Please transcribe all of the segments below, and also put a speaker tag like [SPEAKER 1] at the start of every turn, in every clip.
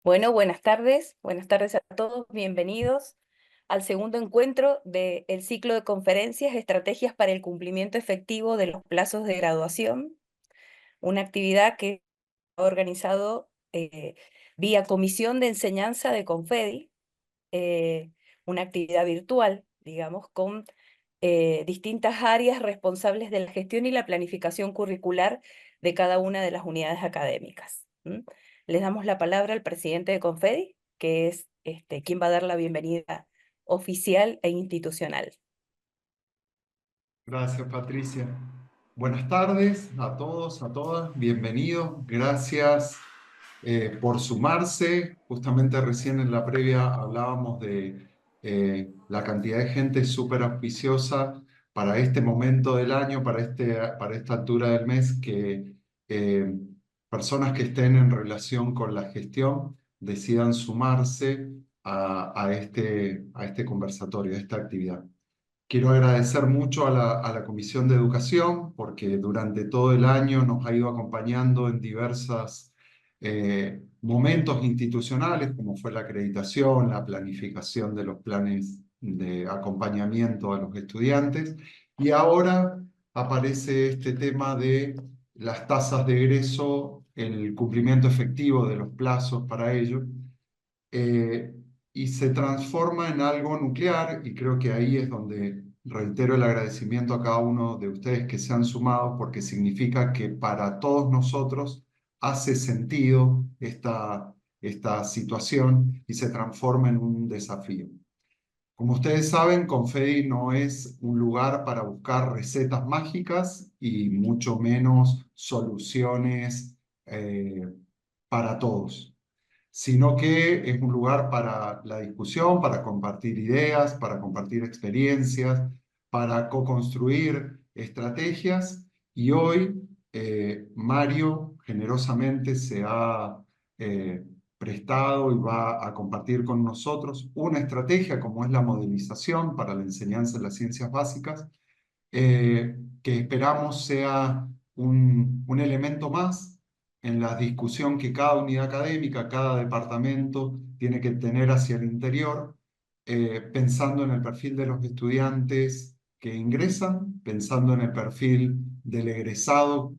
[SPEAKER 1] Bueno, buenas tardes a todos, bienvenidos al segundo encuentro del ciclo de conferencias, Estrategias para el cumplimiento efectivo de los plazos de graduación, una actividad que ha organizado vía Comisión de Enseñanza de Confedi, eh, una actividad virtual, digamos, con distintas áreas responsables de la gestión y la planificación curricular de cada una de las unidades académicas. Les damos la palabra al presidente de Confedi, que es quien va a dar la bienvenida oficial e institucional.
[SPEAKER 2] Gracias, Patricia. Buenas tardes a todos, a todas. Bienvenidos. Gracias por sumarse. Justamente recién en la previa hablábamos de la cantidad de gente súper auspiciosa para este momento del año, para esta altura del mes, que eh, personas que estén en relación con la gestión decidan sumarse a este conversatorio, a esta actividad. Quiero agradecer mucho a la Comisión de Educación porque durante todo el año nos ha ido acompañando en diversos momentos institucionales, como fue la acreditación, la planificación de los planes de acompañamiento a los estudiantes. Y ahora aparece este tema de las tasas de egreso, el cumplimiento efectivo de los plazos para ello, eh, y se transforma en algo nuclear, y creo que ahí es donde reitero el agradecimiento a cada uno de ustedes que se han sumado, porque significa que para todos nosotros hace sentido esta situación y se transforma en un desafío. Como ustedes saben, Confedi no es un lugar para buscar recetas mágicas y mucho menos soluciones para todos, sino que es un lugar para la discusión, para compartir ideas, para compartir experiencias, para co-construir estrategias. Y hoy Mario generosamente se ha prestado y va a compartir con nosotros una estrategia como es la modelización para la enseñanza de las ciencias básicas, que esperamos sea un elemento más en la discusión que cada unidad académica, cada departamento tiene que tener hacia el interior, pensando en el perfil de los estudiantes que ingresan, pensando en el perfil del egresado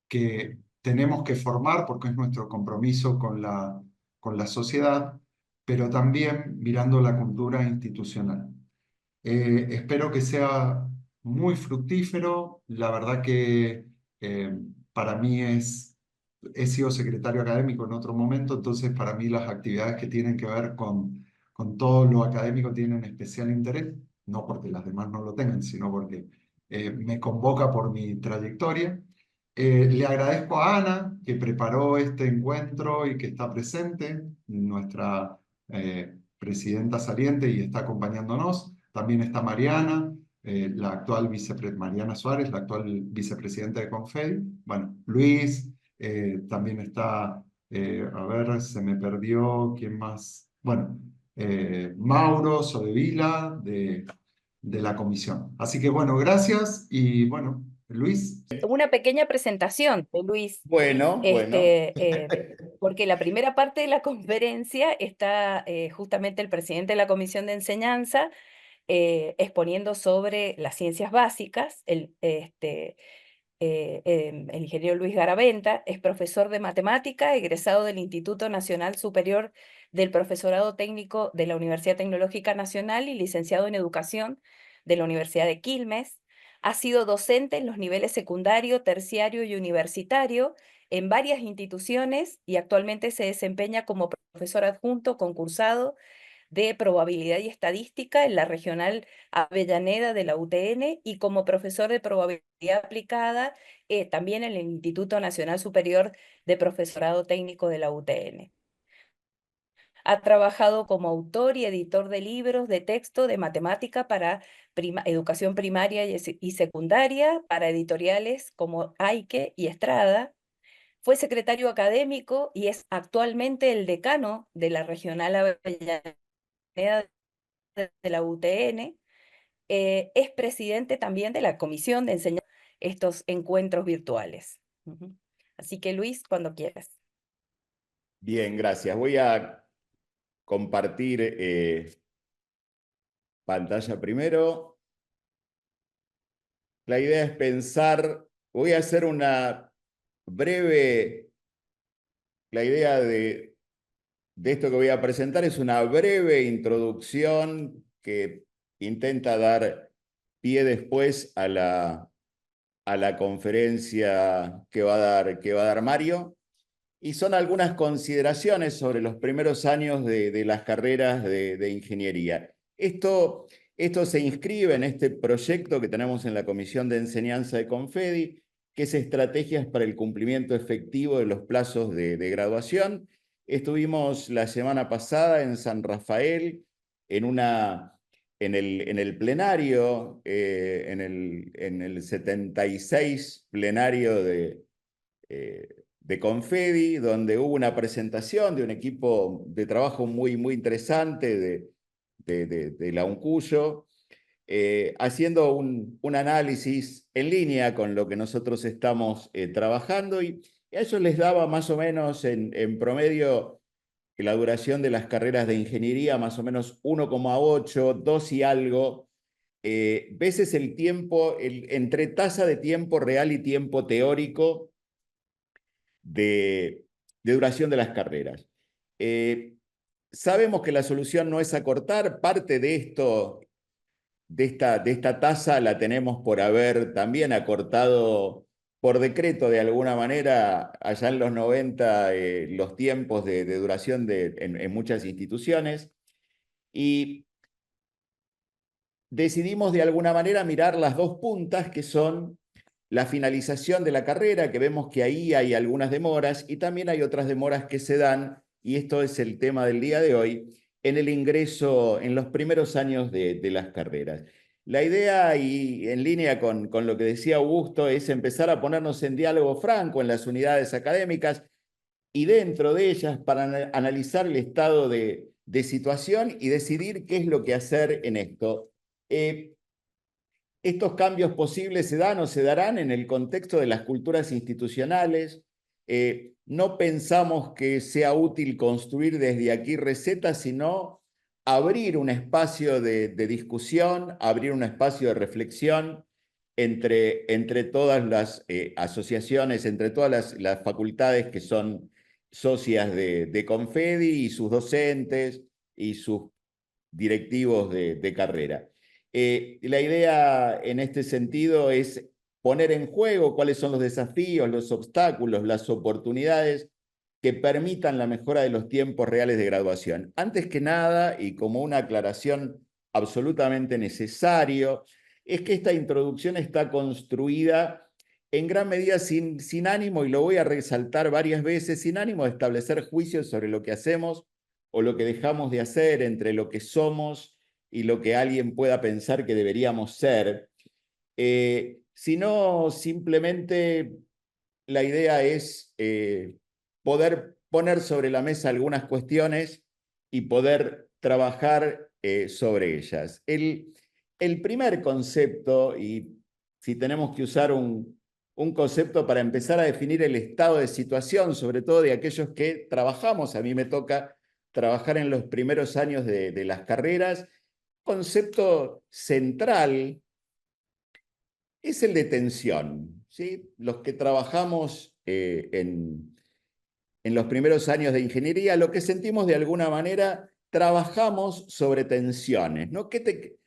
[SPEAKER 2] que tenemos que formar porque es nuestro compromiso con la sociedad, pero también mirando la cultura institucional. Espero que sea muy fructífero. La verdad que para mí he sido secretario académico en otro momento, entonces para mí las actividades que tienen que ver con todo lo académico tienen especial interés, no porque las demás no lo tengan, sino porque me convoca por mi trayectoria. Le agradezco a Ana que preparó este encuentro y que está presente, nuestra presidenta saliente, y está acompañándonos. También está Mariana, la actual Mariana Suárez, la actual vicepresidenta de Confedi. Bueno, Luis, también está, a ver, se me perdió, ¿quién más? Bueno, Mauro Sodevila de la comisión. Así que bueno, gracias y bueno, Luis.
[SPEAKER 1] Una pequeña presentación de Luis,
[SPEAKER 2] Bueno.
[SPEAKER 1] porque la primera parte de la conferencia está justamente el presidente de la Comisión de Enseñanza exponiendo sobre las ciencias básicas. El ingeniero Luis Garaventa es profesor de matemática, egresado del Instituto Nacional Superior del Profesorado Técnico de la Universidad Tecnológica Nacional y licenciado en Educación de la Universidad de Quilmes. Ha sido docente en los niveles secundario, terciario y universitario en varias instituciones y actualmente se desempeña como profesor adjunto concursado de Probabilidad y Estadística en la Regional Avellaneda de la UTN y como profesor de Probabilidad Aplicada también en el Instituto Nacional Superior de Profesorado Técnico de la UTN. Ha trabajado como autor y editor de libros de texto de matemática para educación primaria y secundaria, para editoriales como Aike y Estrada. Fue secretario académico y es actualmente el decano de la Regional Avellaneda de la UTN. Es presidente también de la Comisión de Enseñanza estos encuentros virtuales. Ujú. Así que Luis, cuando quieras.
[SPEAKER 3] Bien, gracias. Voy a compartir pantalla primero. La idea es pensar, voy a hacer una breve, la idea de esto que voy a presentar es una breve introducción que intenta dar pie después a la conferencia que va a dar Mario. Y son algunas consideraciones sobre los primeros años de las carreras de ingeniería. Esto se inscribe en este proyecto que tenemos en la Comisión de Enseñanza de Confedi, que es Estrategias para el Cumplimiento Efectivo de los Plazos de Graduación. Estuvimos la semana pasada en San Rafael, en el plenario, en el 76 plenario de Confedi, donde hubo una presentación de un equipo de trabajo muy interesante de la UNCUYO, haciendo un análisis en línea con lo que nosotros estamos trabajando, y a ellos les daba más o menos en promedio la duración de las carreras de ingeniería, más o menos 1,8, 2 y algo, veces el tiempo, entre tasa de tiempo real y tiempo teórico de duración de las carreras. Sabemos que la solución no es acortar, parte de esto, de esta tasa la tenemos por haber también acortado por decreto de alguna manera allá en los 90 los tiempos de duración en muchas instituciones, y decidimos de alguna manera mirar las dos puntas que son la finalización de la carrera, que vemos que ahí hay algunas demoras, y también hay otras demoras que se dan, y esto es el tema del día de hoy, en el ingreso en los primeros años de las carreras. La idea, y en línea con lo que decía Augusto, es empezar a ponernos en diálogo franco en las unidades académicas y dentro de ellas para analizar el estado de situación y decidir qué es lo que hacer en esto. Estos cambios posibles se dan o se darán en el contexto de las culturas institucionales. No pensamos que sea útil construir desde aquí recetas, sino abrir un espacio de discusión, abrir un espacio de reflexión entre todas las asociaciones, entre todas las facultades que son socias de Confedi y sus docentes y sus directivos de carrera. La idea en este sentido es poner en juego cuáles son los desafíos, los obstáculos, las oportunidades que permitan la mejora de los tiempos reales de graduación. Antes que nada, y como una aclaración absolutamente necesario, es que esta introducción está construida en gran medida sin ánimo, y lo voy a resaltar varias veces, sin ánimo de establecer juicios sobre lo que hacemos o lo que dejamos de hacer, entre lo que somos y lo que alguien pueda pensar que deberíamos ser, sino simplemente la idea es poder poner sobre la mesa algunas cuestiones y poder trabajar sobre ellas. El primer concepto, y si tenemos que usar un concepto para empezar a definir el estado de situación, sobre todo de aquellos que trabajamos, a mí me toca trabajar en los primeros años de las carreras, concepto central es el de tensión, ¿sí? Los que trabajamos en los primeros años de ingeniería, lo que sentimos de alguna manera, trabajamos sobre tensiones, ¿no?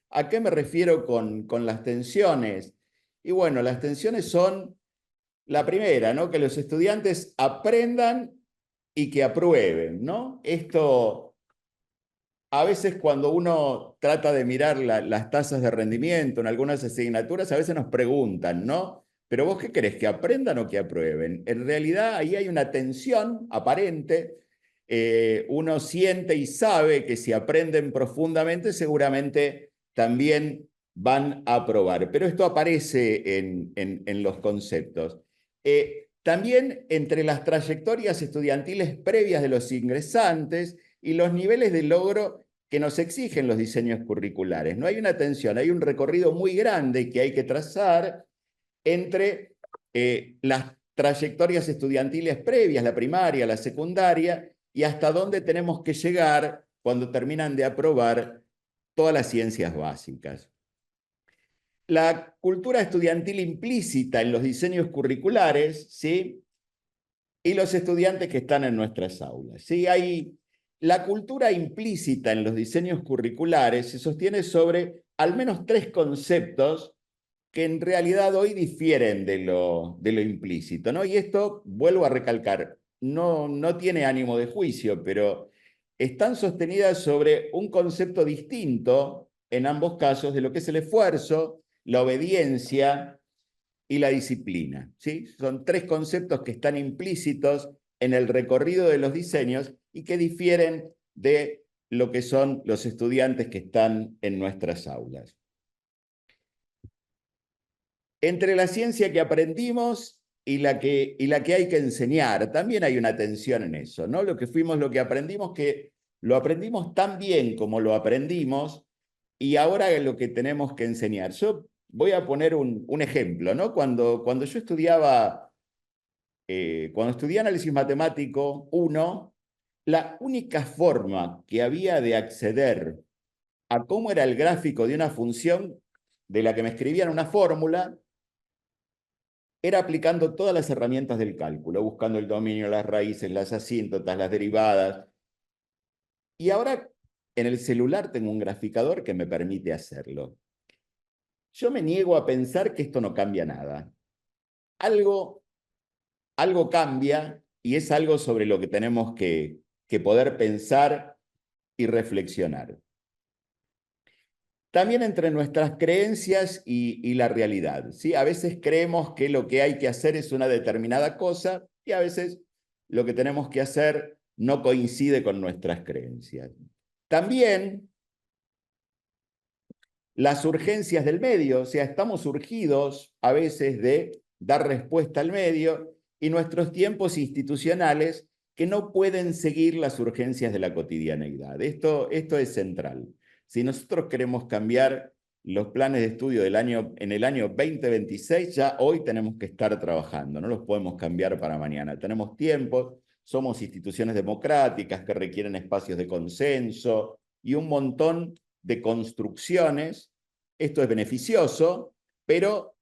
[SPEAKER 3] ¿A qué me refiero con las tensiones? Y bueno, las tensiones son la primera, ¿no? Que los estudiantes aprendan y que aprueben, ¿no? Esto, a veces cuando uno trata de mirar las tasas de rendimiento en algunas asignaturas, a veces nos preguntan, ¿no? ¿Pero vos qué querés, que aprendan o que aprueben? En realidad ahí hay una tensión aparente. Uno siente y sabe que si aprenden profundamente, seguramente también van a aprobar. Pero esto aparece en los conceptos. También entre las trayectorias estudiantiles previas de los ingresantes y los niveles de logro que nos exigen los diseños curriculares. No hay una tensión, hay un recorrido muy grande que hay que trazar entre las trayectorias estudiantiles previas, la primaria, la secundaria, y hasta dónde tenemos que llegar cuando terminan de aprobar todas las ciencias básicas. La cultura estudiantil implícita en los diseños curriculares, ¿sí? Y los estudiantes que están en nuestras aulas. ¿Sí? La cultura implícita en los diseños curriculares se sostiene sobre al menos 3 conceptos que en realidad hoy difieren de lo implícito, ¿no? Y esto, vuelvo a recalcar, no tiene ánimo de juicio, pero están sostenidas sobre un concepto distinto en ambos casos de lo que es el esfuerzo, la obediencia y la disciplina, ¿sí? Son 3 conceptos que están implícitos en el recorrido de los diseños y que difieren de lo que son los estudiantes que están en nuestras aulas. Entre la ciencia que aprendimos y la que hay que enseñar, también hay una tensión en eso, ¿no? Lo que fuimos, lo que aprendimos, que lo aprendimos tan bien como lo aprendimos, y ahora es lo que tenemos que enseñar. Yo voy a poner un ejemplo, ¿no? Cuando yo estudiaba, cuando estudié análisis matemático 1, la única forma que había de acceder a cómo era el gráfico de una función de la que me escribían una fórmula era aplicando todas las herramientas del cálculo, buscando el dominio, las raíces, las asíntotas, las derivadas. Y ahora en el celular tengo un graficador que me permite hacerlo. Yo me niego a pensar que esto no cambia nada. Algo cambia y es algo sobre lo que tenemos que poder pensar y reflexionar. También entre nuestras creencias y la realidad, ¿sí? A veces creemos que lo que hay que hacer es una determinada cosa y a veces lo que tenemos que hacer no coincide con nuestras creencias. También las urgencias del medio, o sea, estamos urgidos a veces de dar respuesta al medio y nuestros tiempos institucionales que no pueden seguir las urgencias de la cotidianeidad. Esto es central. Si nosotros queremos cambiar los planes de estudio en el año 2026, ya hoy tenemos que estar trabajando, no los podemos cambiar para mañana. Tenemos tiempo, somos instituciones democráticas que requieren espacios de consenso y un montón de construcciones. Esto es beneficioso, pero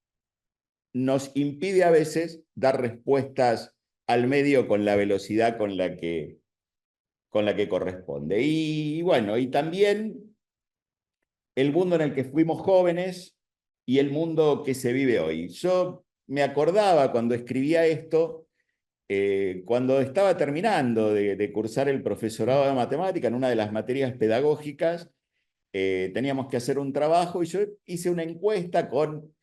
[SPEAKER 3] nos impide a veces dar respuestas al medio con la velocidad con la que corresponde. Y bueno, y también el mundo en el que fuimos jóvenes y el mundo que se vive hoy. Yo me acordaba cuando escribía esto, cuando estaba terminando de cursar el profesorado de matemática en una de las materias pedagógicas, teníamos que hacer un trabajo y yo hice una encuesta con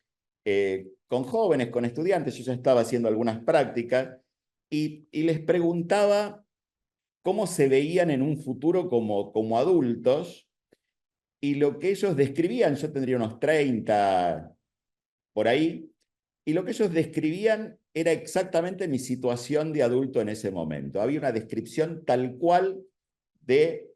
[SPEAKER 3] jóvenes, con estudiantes. Yo ya estaba haciendo algunas prácticas y les preguntaba cómo se veían en un futuro como adultos, y lo que ellos describían, yo tendría unos 30 por ahí, y lo que ellos describían era exactamente mi situación de adulto en ese momento. Había una descripción tal cual de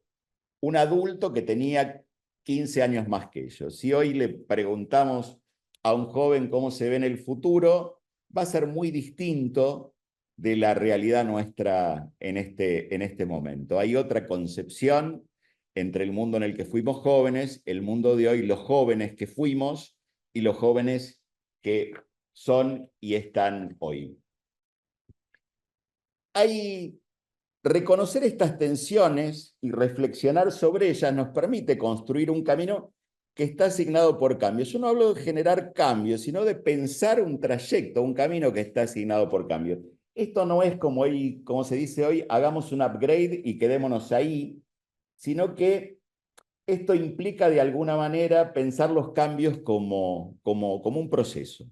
[SPEAKER 3] un adulto que tenía 15 años más que ellos. Si hoy le preguntamos a un joven cómo se ve en el futuro, va a ser muy distinto de la realidad nuestra en este momento. Hay otra concepción entre el mundo en el que fuimos jóvenes, el mundo de hoy, los jóvenes que fuimos y los jóvenes que son y están hoy. Reconocer estas tensiones y reflexionar sobre ellas nos permite construir un camino que está asignado por cambios. Yo no hablo de generar cambios, sino de pensar un trayecto, un camino que está asignado por cambios. Esto no es como se dice hoy, hagamos un upgrade y quedémonos ahí, sino que esto implica de alguna manera pensar los cambios como un proceso.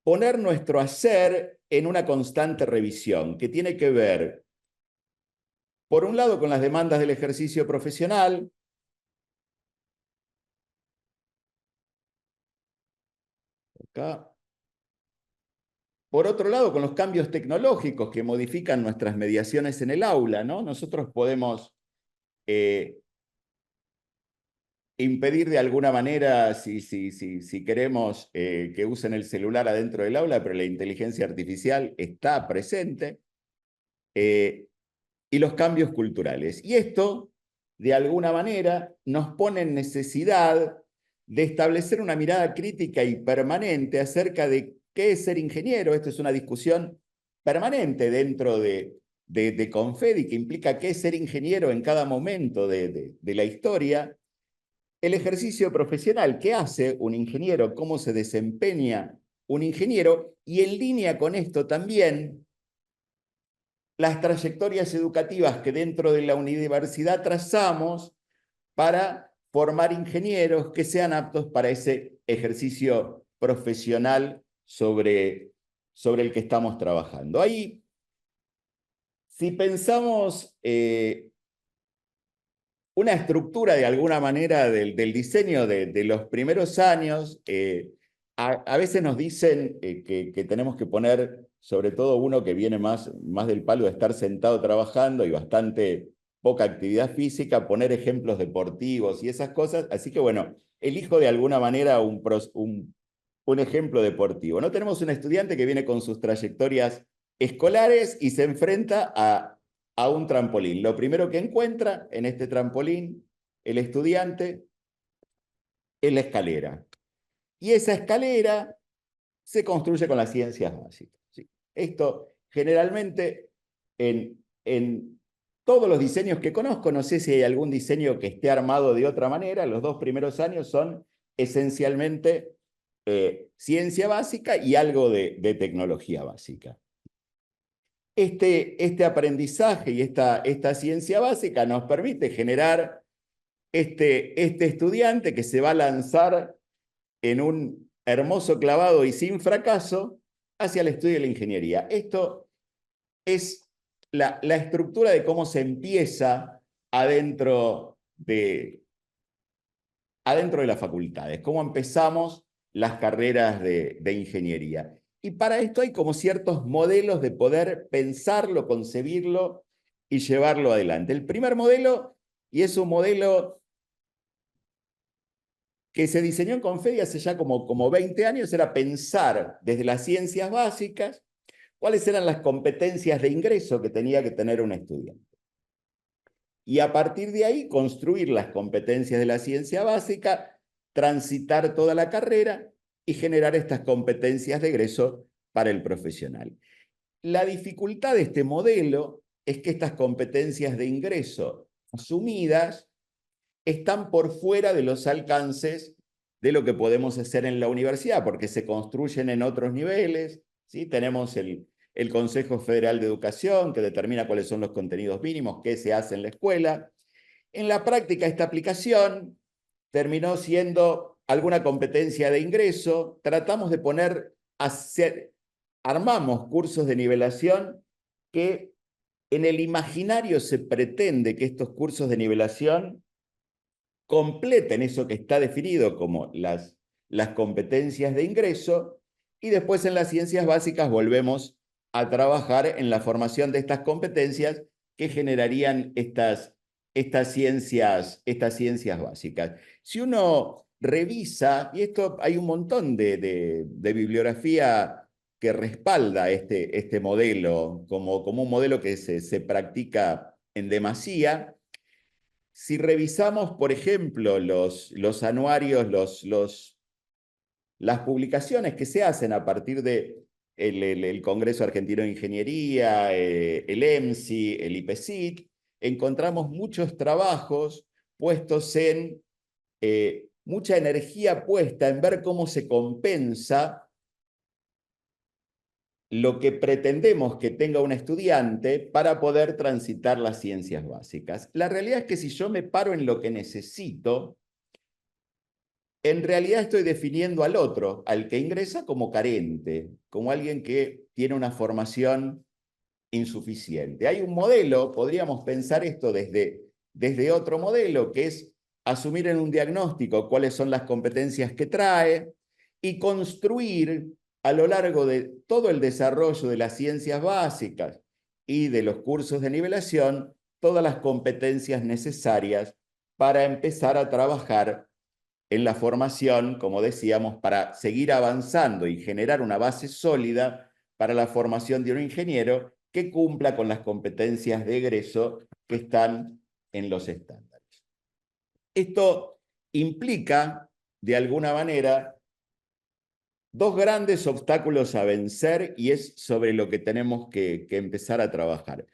[SPEAKER 3] Poner nuestro hacer en una constante revisión, que tiene que ver, por un lado, con las demandas del ejercicio profesional, acá. Por otro lado, con los cambios tecnológicos que modifican nuestras mediaciones en el aula, ¿no? Nosotros podemos impedir de alguna manera, si queremos, que usen el celular adentro del aula, pero la inteligencia artificial está presente. y los cambios culturales. Y esto, de alguna manera, nos pone en necesidad de establecer una mirada crítica y permanente acerca de qué es ser ingeniero. Esto es una discusión permanente dentro de Confedi, que implica qué es ser ingeniero en cada momento de la historia. El ejercicio profesional, ¿qué hace un ingeniero? ¿Cómo se desempeña un ingeniero? Y en línea con esto también, las trayectorias educativas que dentro de la universidad trazamos para formar ingenieros que sean aptos para ese ejercicio profesional sobre el que estamos trabajando. Ahí, si pensamos una estructura de alguna manera del diseño de los primeros años, a veces nos dicen que tenemos que poner, sobre todo uno que viene más del palo de estar sentado trabajando y bastante poca actividad física, poner ejemplos deportivos y esas cosas. Así que bueno, elijo de alguna manera un ejemplo deportivo. No tenemos un estudiante que viene con sus trayectorias escolares y se enfrenta a un trampolín. Lo primero que encuentra en este trampolín el estudiante es la escalera. Y esa escalera se construye con las ciencias básicas. ¿Sí? Esto generalmente en todos los diseños que conozco, no sé si hay algún diseño que esté armado de otra manera, los 2 primeros años son esencialmente ciencia básica y algo de tecnología básica. Este aprendizaje y esta ciencia básica nos permite generar este estudiante que se va a lanzar en un hermoso clavado y sin fracaso hacia el estudio de la ingeniería. Esto es la estructura de cómo se empieza adentro de las facultades, cómo empezamos las carreras de ingeniería. Y para esto hay como ciertos modelos de poder pensarlo, concebirlo y llevarlo adelante. El primer modelo, y es un modelo que se diseñó en Confedi hace ya como 20 años, era pensar desde las ciencias básicas cuáles eran las competencias de ingreso que tenía que tener un estudiante. Y a partir de ahí construir las competencias de la ciencia básica, transitar toda la carrera y generar estas competencias de egreso para el profesional. La dificultad de este modelo es que estas competencias de ingreso asumidas están por fuera de los alcances de lo que podemos hacer en la universidad, porque se construyen en otros niveles, ¿sí? Tenemos el Consejo Federal de Educación, que determina cuáles son los contenidos mínimos, qué se hace en la escuela. En la práctica, esta aplicación terminó siendo alguna competencia de ingreso. Tratamos de armamos cursos de nivelación que en el imaginario se pretende que estos cursos de nivelación completen eso que está definido como las competencias de ingreso, y después en las ciencias básicas volvemos a trabajar en la formación de estas competencias que generarían estas ciencias básicas. Si uno revisa, y esto hay un montón de bibliografía que respalda este modelo como un modelo que se practica en demasía. Si revisamos, por ejemplo, los anuarios, las publicaciones que se hacen a partir de el Congreso Argentino de Ingeniería, el EMSI, el IPCIC, encontramos muchos trabajos puestos en mucha energía puesta en ver cómo se compensa lo que pretendemos que tenga un estudiante para poder transitar las ciencias básicas. La realidad es que si yo me paro en lo que necesito, en realidad estoy definiendo al otro, al que ingresa, como carente, como alguien que tiene una formación insuficiente. Hay un modelo, podríamos pensar esto desde otro modelo, que es asumir en un diagnóstico cuáles son las competencias que trae y construir a lo largo de todo el desarrollo de las ciencias básicas y de los cursos de nivelación, todas las competencias necesarias para empezar a trabajar en la formación, como decíamos, para seguir avanzando y generar una base sólida para la formación de un ingeniero que cumpla con las competencias de egreso que están en los estándares. Esto implica, de alguna manera, dos grandes obstáculos a vencer y es sobre lo que tenemos que empezar a trabajar.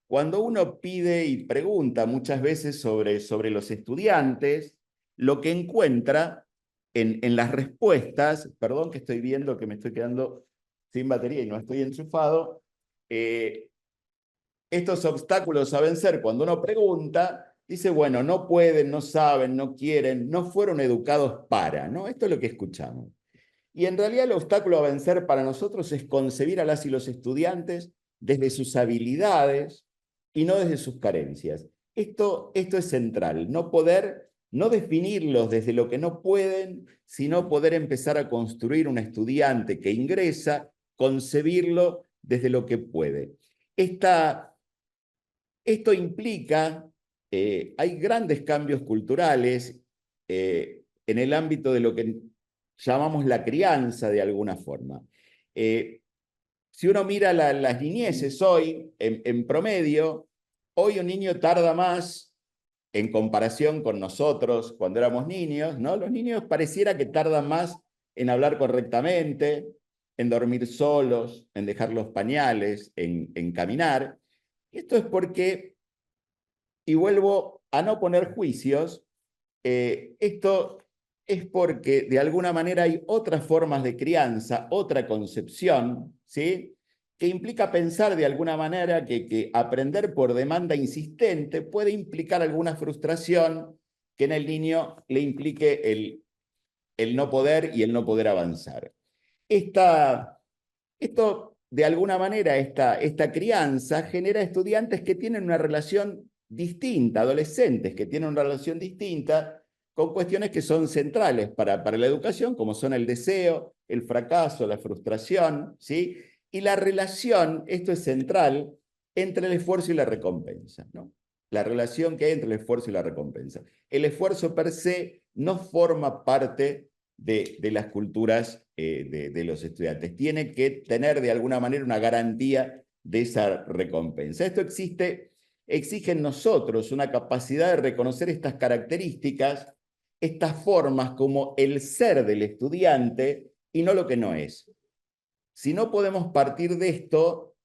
[SPEAKER 3] Cuando uno pide y pregunta muchas veces sobre los estudiantes, lo que encuentra en las respuestas, perdón que estoy viendo que me estoy quedando sin batería y no estoy enchufado, estos obstáculos a vencer, cuando uno pregunta, dice, bueno, no pueden, no saben, no quieren, no fueron educados para, ¿no? Esto es lo que escuchamos. Y en realidad el obstáculo a vencer para nosotros es concebir a las y los estudiantes desde sus habilidades y no desde sus carencias. Esto es central, no definirlos desde lo que no pueden, sino poder empezar a construir un estudiante que ingresa, concebirlo desde lo que puede. Esto implica, hay grandes cambios culturales en el ámbito de lo que llamamos la crianza de alguna forma. Si uno mira las niñeces hoy, en promedio, hoy un niño tarda más en comparación con nosotros cuando éramos niños, ¿no? Los niños pareciera que tardan más en hablar correctamente, en dormir solos, en dejar los pañales, en caminar. Esto es porque, y vuelvo a no poner juicios, esto es porque de alguna manera hay otras formas de crianza, otra concepción, ¿sí? Que implica pensar de alguna manera que aprender por demanda insistente puede implicar alguna frustración que en el niño le implique el no poder y el no poder avanzar. Esto, de alguna manera, esta crianza genera estudiantes que tienen una relación distinta, adolescentes que tienen una relación distinta con cuestiones que son centrales para la educación, como son el deseo, el fracaso, la frustración, ¿sí? Y la relación, esto es central, entre el esfuerzo y la recompensa, ¿no? La relación que hay entre el esfuerzo y la recompensa. El esfuerzo per se no forma parte de las culturas de los estudiantes. Tiene que tener de alguna manera una garantía de esa recompensa. Esto exige en nosotros una capacidad de reconocer estas características, estas formas como el ser del estudiante y no lo que no es. Si no podemos partir de esto,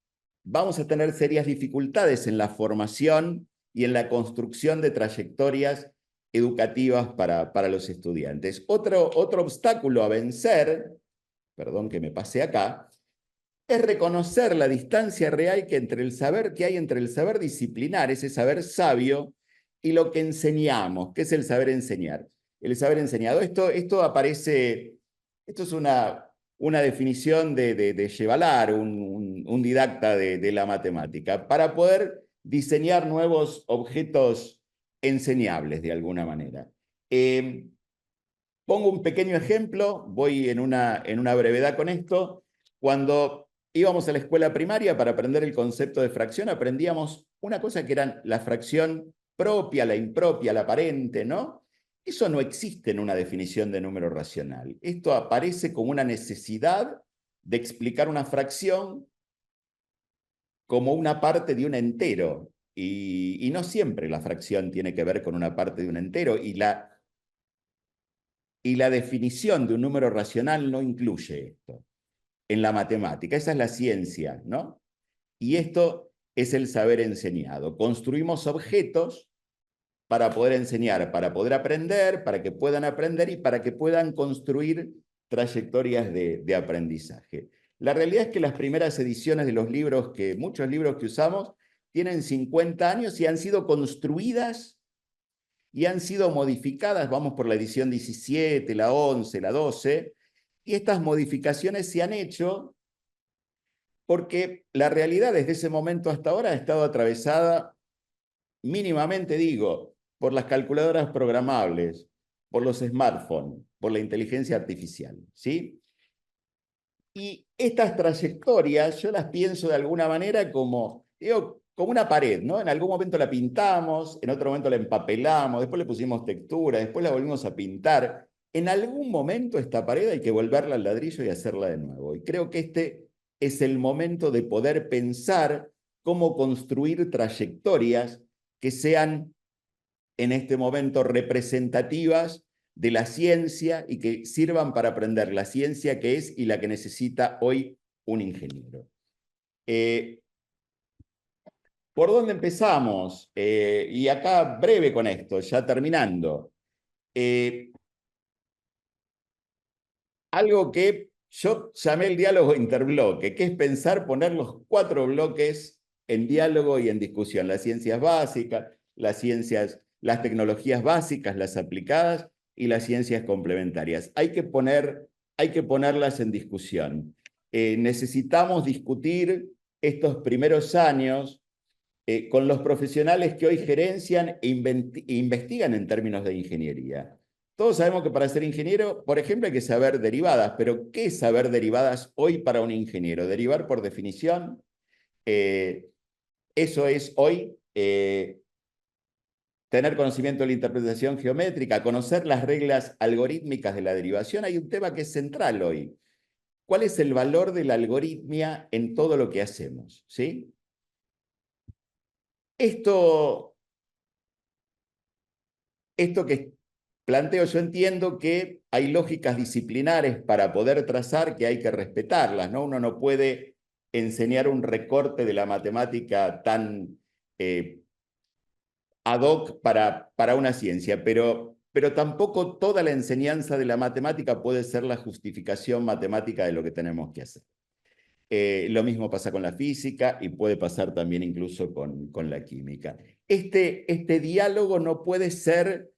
[SPEAKER 3] vamos a tener serias dificultades en la formación y en la construcción de trayectorias educativas para los estudiantes. Otro obstáculo a vencer, perdón que me pasé acá, es reconocer la distancia real que hay entre el saber disciplinar, ese saber sabio, y lo que enseñamos, que es el saber enseñar. El saber enseñado. Esto aparece, esto es una definición de Chevalar, un didacta de la matemática, para poder diseñar nuevos objetos enseñables de alguna manera. Pongo un pequeño ejemplo, voy en una brevedad con esto. Cuando íbamos a la escuela primaria para aprender el concepto de fracción, aprendíamos una cosa que eran la fracción propia, la impropia, la aparente, ¿no? Eso no existe en una definición de número racional. Esto aparece como una necesidad de explicar una fracción como una parte de un entero. Y no siempre la fracción tiene que ver con una parte de un entero. Y la definición de un número racional no incluye esto en la matemática. Esa es la ciencia, ¿no? Y esto es el saber enseñado. Construimos objetos para poder enseñar, para poder aprender, para que puedan aprender y para que puedan construir trayectorias de aprendizaje. La realidad es que las primeras ediciones de los libros, muchos libros que usamos, tienen 50 años y han sido construidas y han sido modificadas, vamos por la edición 17, la 11, la 12, y estas modificaciones se han hecho porque la realidad desde ese momento hasta ahora ha estado atravesada, mínimamente digo, por las calculadoras programables, por los smartphones, por la inteligencia artificial, ¿sí? Y estas trayectorias yo las pienso de alguna manera como una pared, ¿no? En algún momento la pintamos, en otro momento la empapelamos, después le pusimos textura, después la volvimos a pintar. En algún momento esta pared hay que volverla al ladrillo y hacerla de nuevo. Y creo que este es el momento de poder pensar cómo construir trayectorias que sean en este momento representativas de la ciencia y que sirvan para aprender la ciencia que es y la que necesita hoy un ingeniero. ¿Por dónde empezamos? Y acá breve con esto, ya terminando. Algo que yo llamé el diálogo interbloque, que es pensar poner los 4 bloques en diálogo y en discusión. Las ciencias básicas, las tecnologías básicas, las aplicadas y las ciencias complementarias. Hay que ponerlas en discusión. Necesitamos discutir estos primeros años con los profesionales que hoy gerencian e investigan en términos de ingeniería. Todos sabemos que para ser ingeniero, por ejemplo, hay que saber derivadas, pero ¿qué es saber derivadas hoy para un ingeniero? Derivar por definición, eso es hoy tener conocimiento de la interpretación geométrica, conocer las reglas algorítmicas de la derivación. Hay un tema que es central hoy. ¿Cuál es el valor de la algoritmia en todo lo que hacemos? ¿Sí? Esto que planteo, yo entiendo que hay lógicas disciplinares para poder trazar que hay que respetarlas, ¿no? Uno no puede enseñar un recorte de la matemática tan ad hoc para una ciencia, pero tampoco toda la enseñanza de la matemática puede ser la justificación matemática de lo que tenemos que hacer. Lo mismo pasa con la física y puede pasar también incluso con la química. Este diálogo no puede ser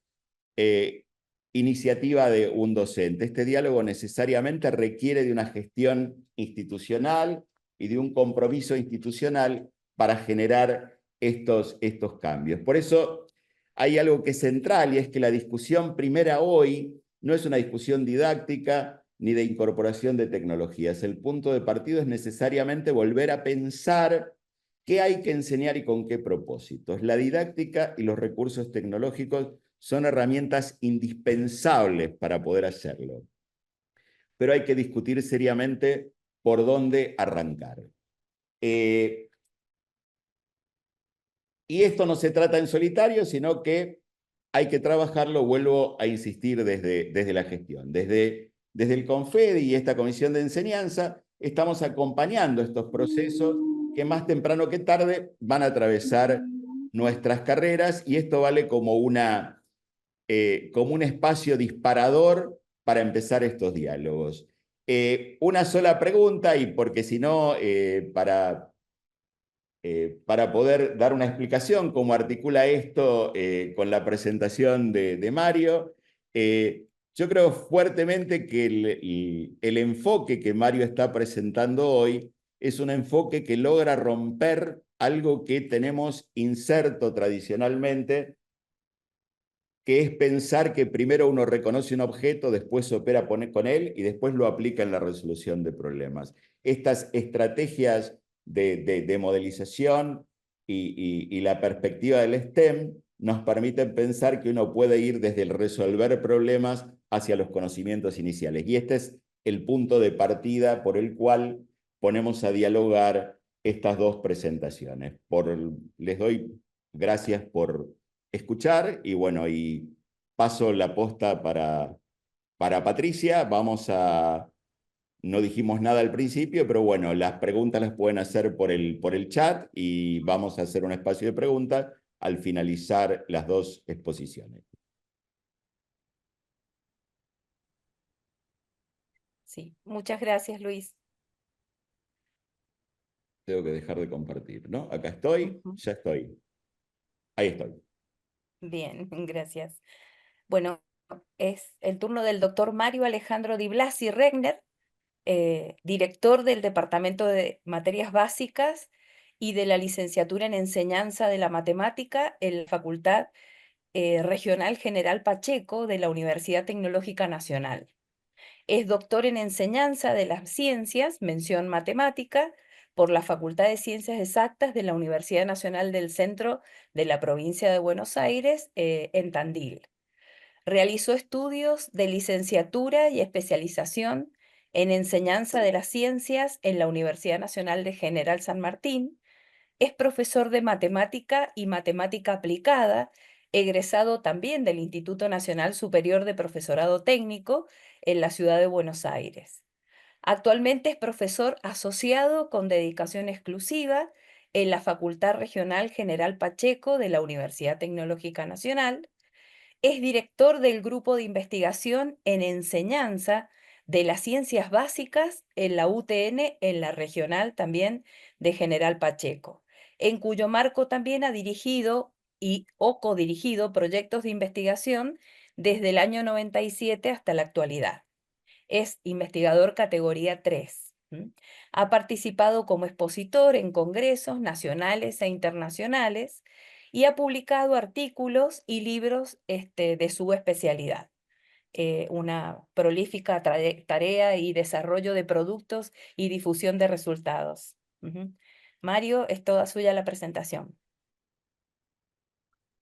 [SPEAKER 3] iniciativa de un docente. Este diálogo necesariamente requiere de una gestión institucional y de un compromiso institucional para generar estos cambios. Por eso hay algo que es central y es que la discusión primera hoy no es una discusión didáctica ni de incorporación de tecnologías. El punto de partida es necesariamente volver a pensar qué hay que enseñar y con qué propósitos. La didáctica y los recursos tecnológicos son herramientas indispensables para poder hacerlo. Pero hay que discutir seriamente por dónde arrancar. Y esto no se trata en solitario, sino que hay que trabajarlo, vuelvo a insistir, desde la gestión. Desde el CONFEDI y esta comisión de enseñanza, estamos acompañando estos procesos que más temprano que tarde van a atravesar nuestras carreras, y esto vale como un espacio disparador para empezar estos diálogos. Una sola pregunta, y porque si no, para poder dar una explicación cómo articula esto con la presentación de Mario. Yo creo fuertemente que el enfoque que Mario está presentando hoy es un enfoque que logra romper algo que tenemos inserto tradicionalmente, que es pensar que primero uno reconoce un objeto, después opera con él y después lo aplica en la resolución de problemas. Estas estrategias de modelización y la perspectiva del STEM nos permiten pensar que uno puede ir desde el resolver problemas hacia los conocimientos iniciales. Y este es el punto de partida por el cual ponemos a dialogar estas dos presentaciones. Les doy gracias por escuchar y bueno, y paso la posta para Patricia. No dijimos nada al principio, pero bueno, las preguntas las pueden hacer por el chat y vamos a hacer un espacio de preguntas al finalizar las dos exposiciones.
[SPEAKER 1] Sí, muchas gracias, Luis.
[SPEAKER 3] Tengo que dejar de compartir, ¿no? Acá estoy, ya estoy. Ahí estoy.
[SPEAKER 1] Bien, gracias. Bueno, es el turno del doctor Mario Alejandro Di Blasi Regner, director del Departamento de Materias Básicas y de la Licenciatura en Enseñanza de la Matemática en la Facultad Regional General Pacheco de la Universidad Tecnológica Nacional. Es doctor en Enseñanza de las Ciencias, mención matemática, por la Facultad de Ciencias Exactas de la Universidad Nacional del Centro de la Provincia de Buenos Aires, en Tandil. Realizó estudios de licenciatura y especialización en Enseñanza de las Ciencias en la Universidad Nacional de General San Martín, Es profesor de matemática y matemática aplicada, egresado también del Instituto Nacional Superior de Profesorado Técnico en la ciudad de Buenos Aires. Actualmente es profesor asociado con dedicación exclusiva en la Facultad Regional General Pacheco de la Universidad Tecnológica Nacional. Es director del grupo de investigación en enseñanza de las ciencias básicas en la UTN, en la regional también de General Pacheco, en cuyo marco también ha dirigido y o codirigido proyectos de investigación desde el año 97 hasta la actualidad. Es investigador categoría 3. Ha participado como expositor en congresos nacionales e internacionales y ha publicado artículos y libros de su especialidad. Una prolífica tarea y desarrollo de productos y difusión de resultados. Mario, es toda suya la presentación.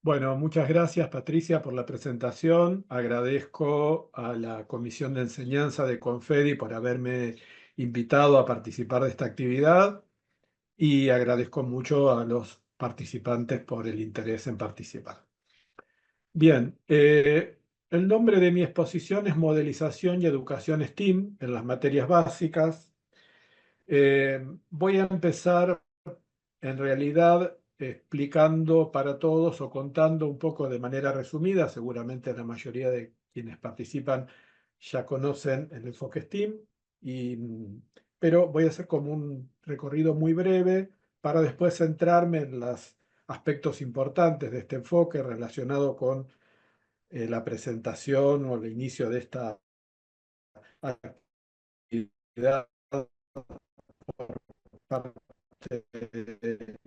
[SPEAKER 4] Bueno, muchas gracias Patricia por la presentación. Agradezco a la Comisión de Enseñanza de Confedi por haberme invitado a participar de esta actividad y agradezco mucho a los participantes por el interés en participar. Bien, el nombre de mi exposición es Modelización y Educación STEAM en las materias básicas. Voy a empezar en realidad explicando para todos o contando un poco de manera resumida, seguramente la mayoría de quienes participan ya conocen el enfoque STEAM, pero voy a hacer como un recorrido muy breve para después centrarme en los aspectos importantes de este enfoque relacionado con la presentación o el inicio de esta actividad por parte de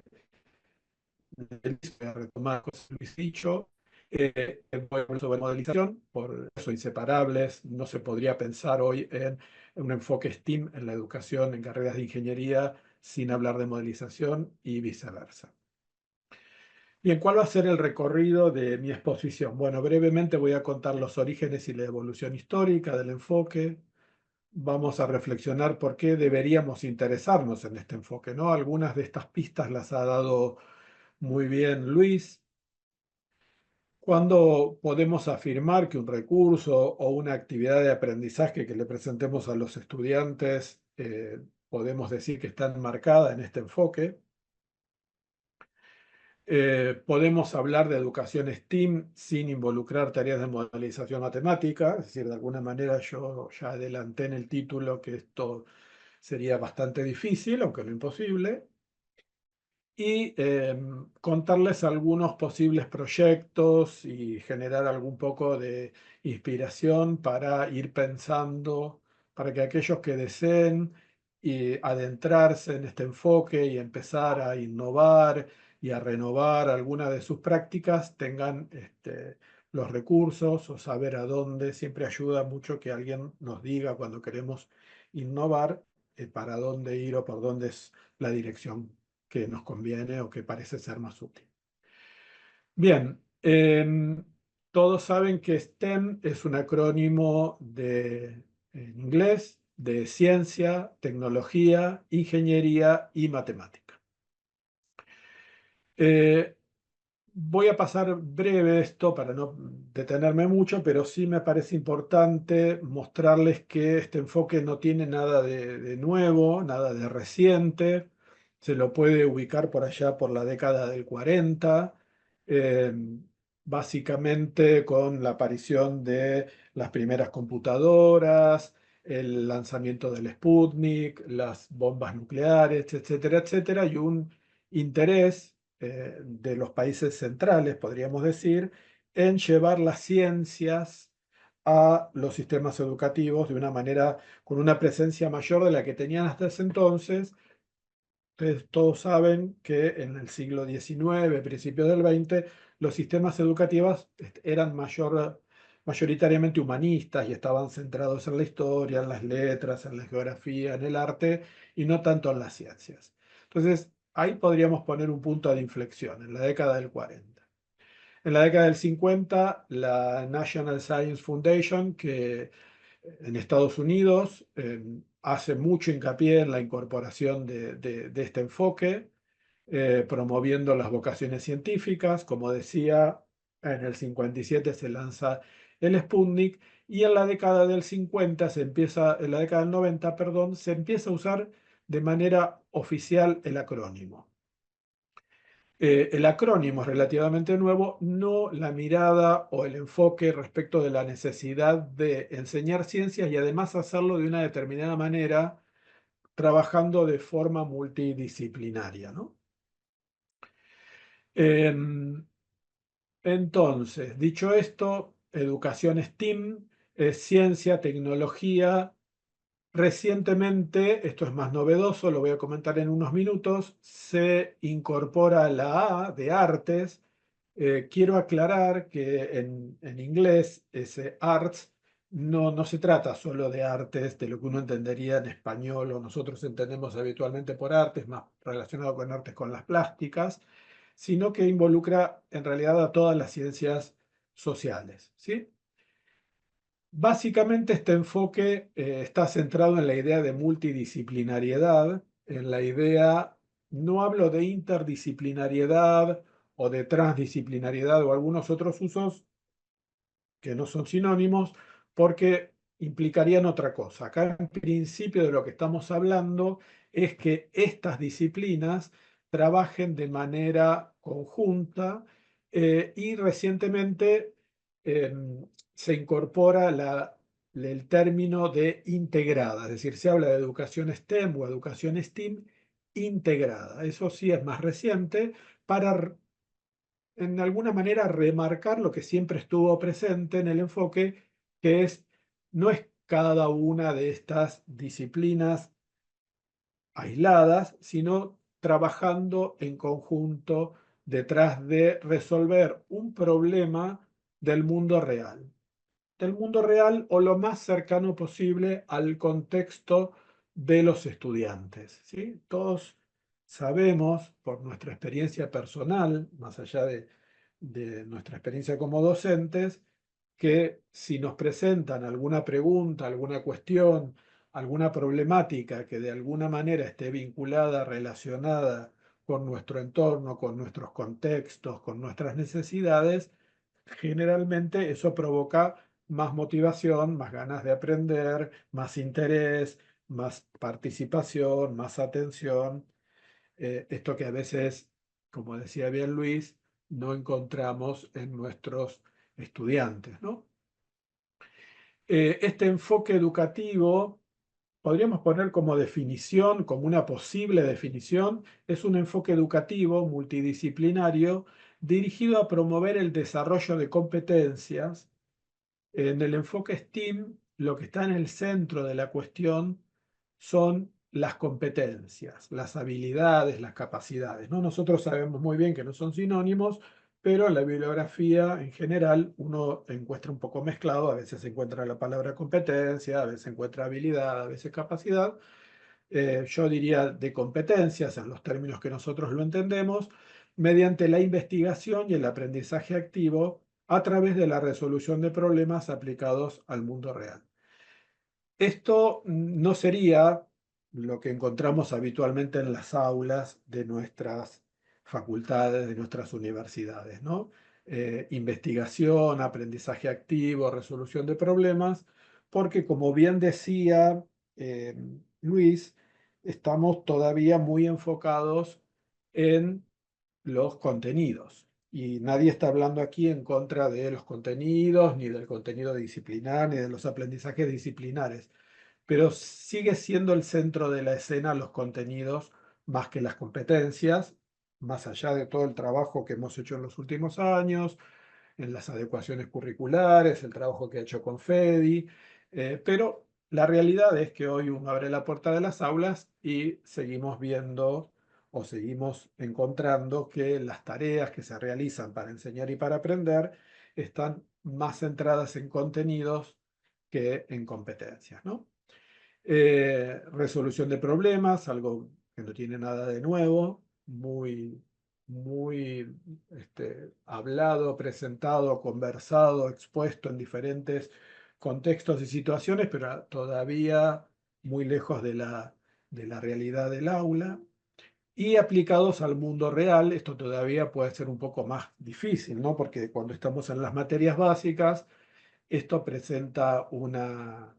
[SPEAKER 4] retomar cosas que Luis dicho. Voy a hablar sobre modelización, por eso inseparables. No se podría pensar hoy en un enfoque STEAM en la educación, en carreras de ingeniería, sin hablar de modelización y viceversa. Bien, ¿cuál va a ser el recorrido de mi exposición? Bueno, brevemente voy a contar los orígenes y la evolución histórica del enfoque. Vamos a reflexionar por qué deberíamos interesarnos en este enfoque, ¿no? Algunas de estas pistas las ha dado muy bien Luis. ¿Cuándo podemos afirmar que un recurso o una actividad de aprendizaje que le presentemos a los estudiantes podemos decir que está enmarcada en este enfoque? Podemos hablar de educación STEAM sin involucrar tareas de modelización matemática, es decir, de alguna manera yo ya adelanté en el título que esto sería bastante difícil, aunque no imposible, y contarles algunos posibles proyectos y generar algún poco de inspiración para ir pensando, para que aquellos que deseen adentrarse en este enfoque y empezar a innovar y a renovar alguna de sus prácticas tengan los recursos o saber a dónde. Siempre ayuda mucho que alguien nos diga cuando queremos innovar para dónde ir o por dónde es la dirección que nos conviene o que parece ser más útil. Bien, todos saben que STEM es un acrónimo en inglés de ciencia, tecnología, ingeniería y matemática. Voy a pasar breve esto para no detenerme mucho, pero sí me parece importante mostrarles que este enfoque no tiene nada de nuevo, nada de reciente. Se lo puede ubicar por allá por la década del 40, eh, básicamente con la aparición de las primeras computadoras, el lanzamiento del Sputnik, las bombas nucleares, etcétera, etcétera, y un interés de los países centrales, podríamos decir, en llevar las ciencias a los sistemas educativos de una manera, con una presencia mayor de la que tenían hasta ese entonces. Ustedes todos saben que en el siglo XIX, principios del XX, los sistemas educativos eran mayoritariamente humanistas y estaban centrados en la historia, en las letras, en la geografía, en el arte y no tanto en las ciencias. Entonces, ahí podríamos poner un punto de inflexión, en la década del 40. En la década del 50, la National Science Foundation, que en Estados Unidos hace mucho hincapié en la incorporación de este enfoque promoviendo las vocaciones científicas. Como decía, en el 57 se lanza el Sputnik y en la década del 50 en la década del 90, perdón, se empieza a usar de manera oficial el acrónimo. El acrónimo es relativamente nuevo, no la mirada o el enfoque respecto de la necesidad de enseñar ciencias y además hacerlo de una determinada manera, trabajando de forma multidisciplinaria, ¿no? Entonces, dicho esto, educación STEAM es ciencia, tecnología. Recientemente, esto es más novedoso, lo voy a comentar en unos minutos, se incorpora la A de artes. Quiero aclarar que en inglés ese arts no se trata solo de artes, de lo que uno entendería en español o nosotros entendemos habitualmente por artes, más relacionado con artes con las plásticas, sino que involucra en realidad a todas las ciencias sociales, ¿sí? Básicamente este enfoque está centrado en la idea de multidisciplinariedad, en la idea, no hablo de interdisciplinariedad o de transdisciplinariedad o algunos otros usos que no son sinónimos, porque implicarían otra cosa. Acá en principio de lo que estamos hablando es que estas disciplinas trabajen de manera conjunta y recientemente se incorpora el término de integrada, es decir, se habla de educación STEM o educación STEAM integrada. Eso sí es más reciente para en alguna manera remarcar lo que siempre estuvo presente en el enfoque, que no es cada una de estas disciplinas aisladas, sino trabajando en conjunto detrás de resolver un problema del mundo real. Del mundo real o lo más cercano posible al contexto de los estudiantes, ¿sí? Todos sabemos por nuestra experiencia personal, más allá de nuestra experiencia como docentes, que si nos presentan alguna pregunta, alguna cuestión, alguna problemática que de alguna manera esté vinculada, relacionada con nuestro entorno, con nuestros contextos, con nuestras necesidades, generalmente eso provoca más motivación, más ganas de aprender, más interés, más participación, más atención. Esto que a veces, como decía bien Luis, no encontramos en nuestros estudiantes, ¿no? Este enfoque educativo, podríamos poner como definición, como una posible definición, es un enfoque educativo multidisciplinario dirigido a promover el desarrollo de competencias. En el enfoque STEAM, lo que está en el centro de la cuestión son las competencias, las habilidades, las capacidades, ¿no? Nosotros sabemos muy bien que no son sinónimos, pero en la bibliografía en general uno encuentra un poco mezclado, a veces se encuentra la palabra competencia, a veces se encuentra habilidad, a veces capacidad. Yo diría de competencias, en los términos que nosotros lo entendemos, mediante la investigación y el aprendizaje activo a través de la resolución de problemas aplicados al mundo real. Esto no sería lo que encontramos habitualmente en las aulas de nuestras facultades, de nuestras universidades, ¿no? Investigación, aprendizaje activo, resolución de problemas, porque como bien decía eh, Luis, estamos todavía muy enfocados en los contenidos. Y nadie está hablando aquí en contra de los contenidos, ni del contenido disciplinar, ni de los aprendizajes disciplinares, pero sigue siendo el centro de la escena los contenidos más que las competencias, más allá de todo el trabajo que hemos hecho en los últimos años, en las adecuaciones curriculares, el trabajo que ha hecho con FEDI, pero la realidad es que hoy uno abre la puerta de las aulas y seguimos viendo o seguimos encontrando que las tareas que se realizan para enseñar y para aprender están más centradas en contenidos que en competencias, ¿no? Resolución de problemas, algo que no tiene nada de nuevo, muy hablado, presentado, conversado, expuesto en diferentes contextos y situaciones, pero todavía muy lejos de la realidad del aula. y aplicados al mundo real. Esto todavía puede ser un poco más difícil, ¿no? Porque cuando estamos en las materias básicas, esto presenta una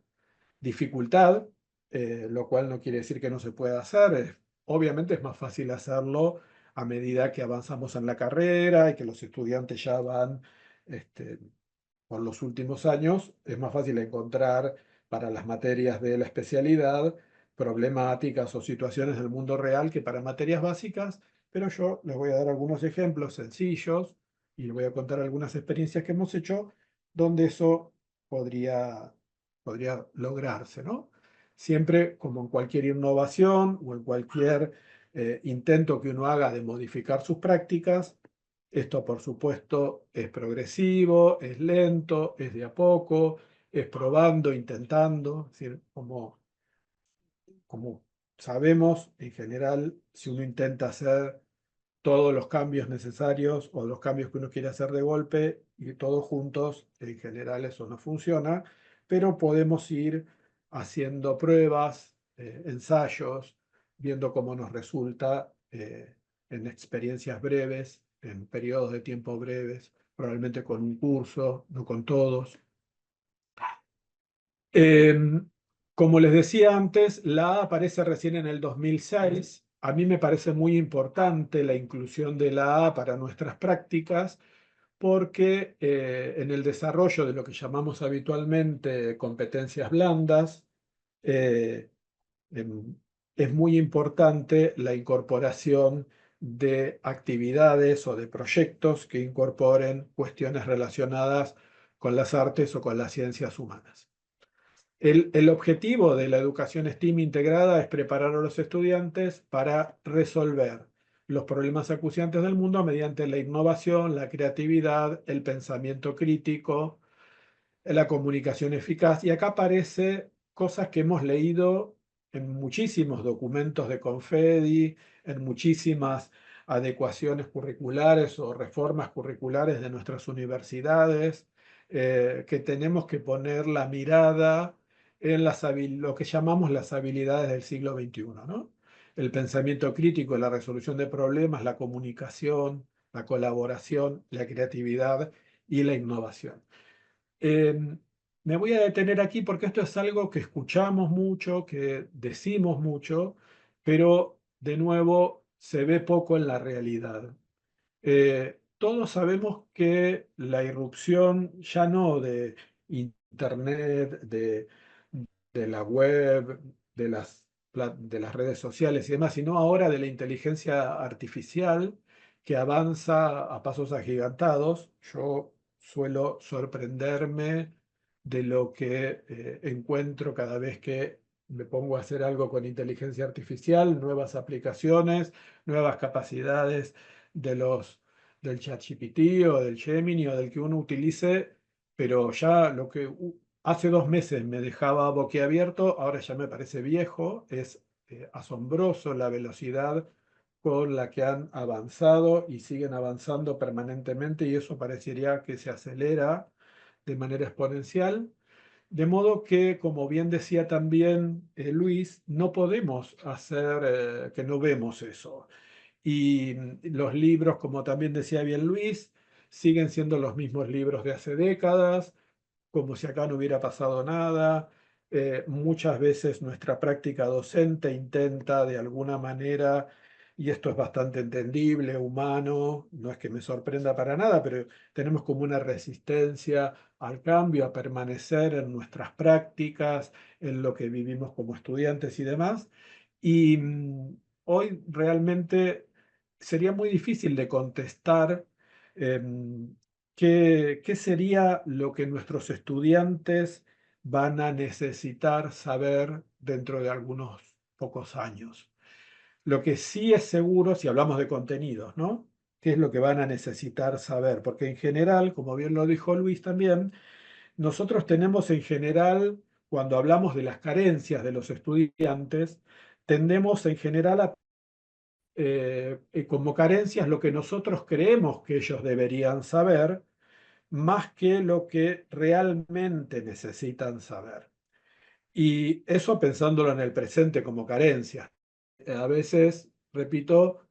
[SPEAKER 4] dificultad, lo cual no quiere decir que no se pueda hacer. Obviamente es más fácil hacerlo a medida que avanzamos en la carrera y que los estudiantes ya van este, por los últimos años. Es más fácil encontrar para las materias de la especialidad problemáticas o situaciones del mundo real que para materias básicas, pero yo les voy a dar algunos ejemplos sencillos y les voy a contar algunas experiencias que hemos hecho donde eso podría, podría lograrse, ¿no? Siempre, como en cualquier innovación o en cualquier intento que uno haga de modificar sus prácticas, esto, por supuesto, es progresivo, es lento, es de a poco, es probando, intentando. Es decir, como sabemos, en general, si uno intenta hacer todos los cambios necesarios o los cambios que uno quiere hacer de golpe y todos juntos, en general eso no funciona, pero podemos ir haciendo pruebas, ensayos, viendo cómo nos resulta en experiencias breves, en periodos de tiempo breves, probablemente con un curso, no con todos. Como les decía antes, la A aparece recién en el 2006. A mí me parece muy importante la inclusión de la A para nuestras prácticas porque en el desarrollo de lo que llamamos habitualmente competencias blandas, eh, em, es muy importante la incorporación de actividades o de proyectos que incorporen cuestiones relacionadas con las artes o con las ciencias humanas. El objetivo de la educación STEAM integrada es preparar a los estudiantes para resolver los problemas acuciantes del mundo mediante la innovación, la creatividad, el pensamiento crítico, la comunicación eficaz. Y acá aparece cosas que hemos leído en muchísimos documentos de Confedi, en muchísimas adecuaciones curriculares o reformas curriculares de nuestras universidades, que tenemos que poner la mirada en lo que llamamos las habilidades del siglo XXI, ¿no? El pensamiento crítico, la resolución de problemas, la comunicación, la colaboración, la creatividad y la innovación. Me voy a detener aquí porque esto es algo que escuchamos mucho, que decimos mucho, pero de nuevo se ve poco en la realidad. Todos sabemos que la irrupción ya no de Internet, de la web, de las redes sociales y demás, sino ahora de la inteligencia artificial que avanza a pasos agigantados. Yo suelo sorprenderme de lo que encuentro cada vez que me pongo a hacer algo con inteligencia artificial, nuevas aplicaciones, nuevas capacidades del ChatGPT o del Gemini o del que uno utilice, pero ya lo que hace 2 meses me dejaba boquiabierto, ahora ya me parece viejo. Es asombroso la velocidad con la que han avanzado y siguen avanzando permanentemente, y eso parecería que se acelera de manera exponencial. De modo que, como bien decía también Luis, no podemos hacer que no vemos eso. Y los libros, como también decía bien Luis, siguen siendo los mismos libros de hace décadas, como si acá no hubiera pasado nada. Muchas veces nuestra práctica docente intenta de alguna manera, y esto es bastante entendible, humano, no es que me sorprenda para nada, pero tenemos como una resistencia al cambio, a permanecer en nuestras prácticas, en lo que vivimos como estudiantes y demás. Y hoy realmente sería muy difícil de contestar em, qué sería lo que nuestros estudiantes van a necesitar saber dentro de algunos pocos años. Lo que sí es seguro, si hablamos de contenidos, ¿no? ¿Qué es lo que van a necesitar saber? Porque en general, como bien lo dijo Luis también, nosotros tenemos en general, cuando hablamos de las carencias de los estudiantes, tendemos en general a como carencias lo que nosotros creemos que ellos deberían saber, más que lo que realmente necesitan saber. Y eso pensándolo en el presente como carencias. A veces repito,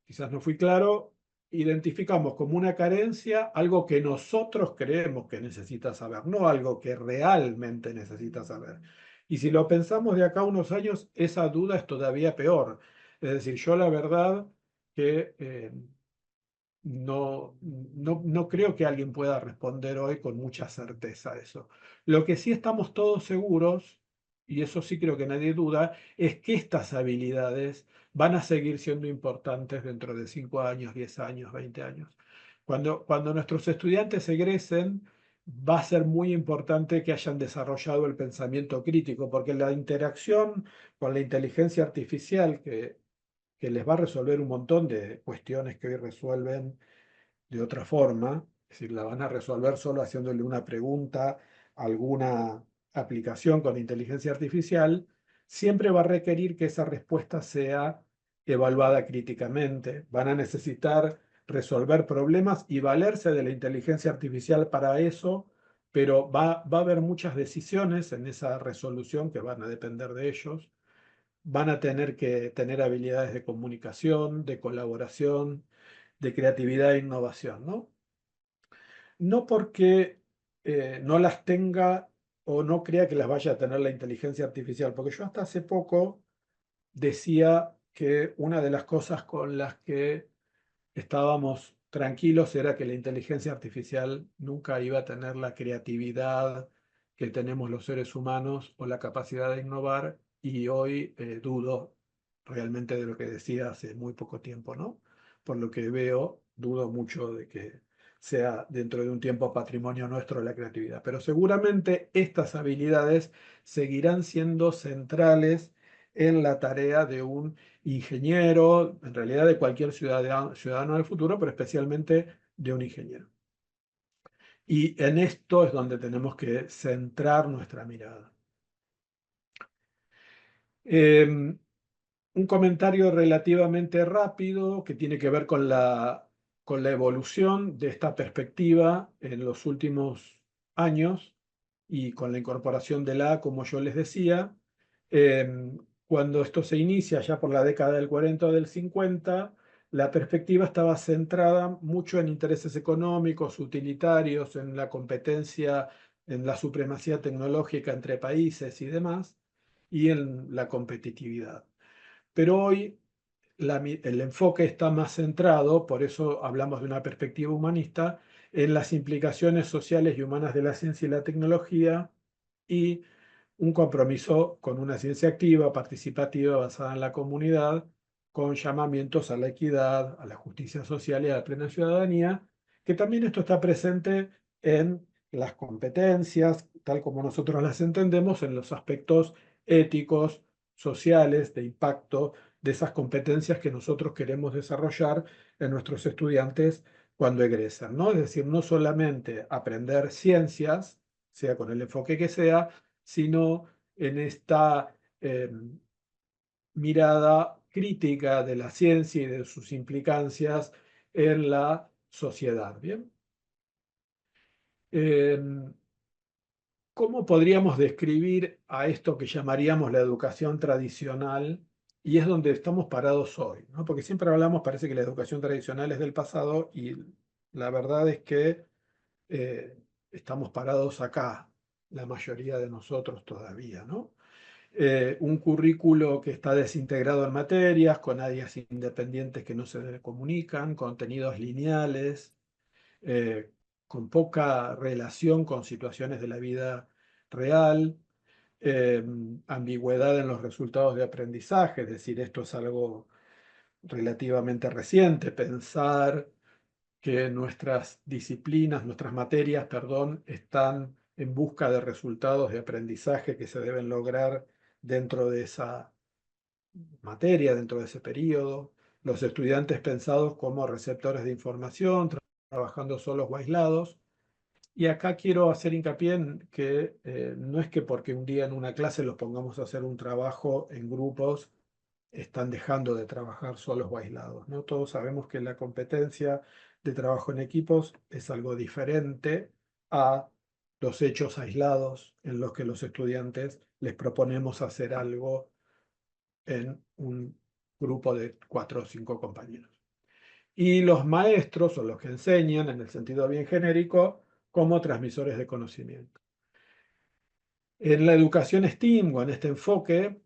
[SPEAKER 4] quizás no fui claro, identificamos como una carencia algo que nosotros creemos que necesita saber, no algo que realmente necesita saber. Y si lo pensamos de acá a unos años, esa duda es todavía peor. Es decir, yo la verdad que no creo que alguien pueda responder hoy con mucha certeza a eso. Lo que sí estamos todos seguros, y eso sí creo que nadie duda, es que estas habilidades van a seguir siendo importantes dentro de 5 años, 10 años, 20 años. Cuando nuestros estudiantes egresen, va a ser muy importante que hayan desarrollado el pensamiento crítico, porque la interacción con la inteligencia artificial que les va a resolver un montón de cuestiones que hoy resuelven de otra forma, es decir, la van a resolver solo haciéndole una pregunta a alguna aplicación con inteligencia artificial, siempre va a requerir que esa respuesta sea evaluada críticamente. Van a necesitar resolver problemas y valerse de la inteligencia artificial para eso, pero va a haber muchas decisiones en esa resolución que van a depender de ellos. Van a tener que tener habilidades de comunicación, de colaboración, de creatividad e innovación, ¿no? No porque no las tenga o no crea que las vaya a tener la inteligencia artificial, porque yo hasta hace poco decía que una de las cosas con las que estábamos tranquilos era que la inteligencia artificial nunca iba a tener la creatividad que tenemos los seres humanos o la capacidad de innovar, y hoy dudo realmente de lo que decía hace muy poco tiempo, ¿no? Por lo que veo, dudo mucho de que sea dentro de un tiempo patrimonio nuestro la creatividad. Pero seguramente estas habilidades seguirán siendo centrales en la tarea de un ingeniero, en realidad de cualquier ciudadano del futuro, pero especialmente de un ingeniero. Y en esto es donde tenemos que centrar nuestra mirada. Un comentario relativamente rápido que tiene que ver con la evolución de esta perspectiva en los últimos años y con la incorporación de la A, como yo les decía. Cuando esto se inicia ya por la década del 40 o del 50, la perspectiva estaba centrada mucho en intereses económicos, utilitarios, en la competencia, en la supremacía tecnológica entre países y demás, y en la competitividad. Pero hoy el enfoque está más centrado, por eso hablamos de una perspectiva humanista, en las implicaciones sociales y humanas de la ciencia y la tecnología, y un compromiso con una ciencia activa, participativa, basada en la comunidad, con llamamientos a la equidad, a la justicia social y a la plena ciudadanía, que también esto está presente en las competencias, tal como nosotros las entendemos, en los aspectos éticos, sociales, de impacto, de esas competencias que nosotros queremos desarrollar en nuestros estudiantes cuando egresan, ¿no? Es decir, no solamente aprender ciencias, sea con el enfoque que sea, sino en esta mirada crítica de la ciencia y de sus implicancias en la sociedad. ¿Bien? ¿Cómo podríamos describir a esto que llamaríamos la educación tradicional? Y es donde estamos parados hoy, ¿no? Porque siempre hablamos, parece que la educación tradicional es del pasado, y la verdad es que eh, estamos parados acá, la mayoría de nosotros todavía, ¿no? Un currículo que está desintegrado en materias, con áreas independientes que no se comunican, contenidos lineales, eh, con poca relación con situaciones de la vida real, eh, ambigüedad en los resultados de aprendizaje, es decir, esto es algo relativamente reciente, pensar que nuestras disciplinas, nuestras materias, perdón, están en busca de resultados de aprendizaje que se deben lograr dentro de esa materia, dentro de ese periodo. Los estudiantes pensados como receptores de información, trabajando solos o aislados. Y acá quiero hacer hincapié en que no es que porque un día en una clase los pongamos a hacer un trabajo en grupos, están dejando de trabajar solos o aislados, ¿no? Todos sabemos que la competencia de trabajo en equipos es algo diferente a los hechos aislados en los que los estudiantes les proponemos hacer algo en un grupo de 4 o 5 compañeros. Y los maestros, o los que enseñan, en el sentido bien genérico, como transmisores de conocimiento. En la educación STEAM, o en este enfoque,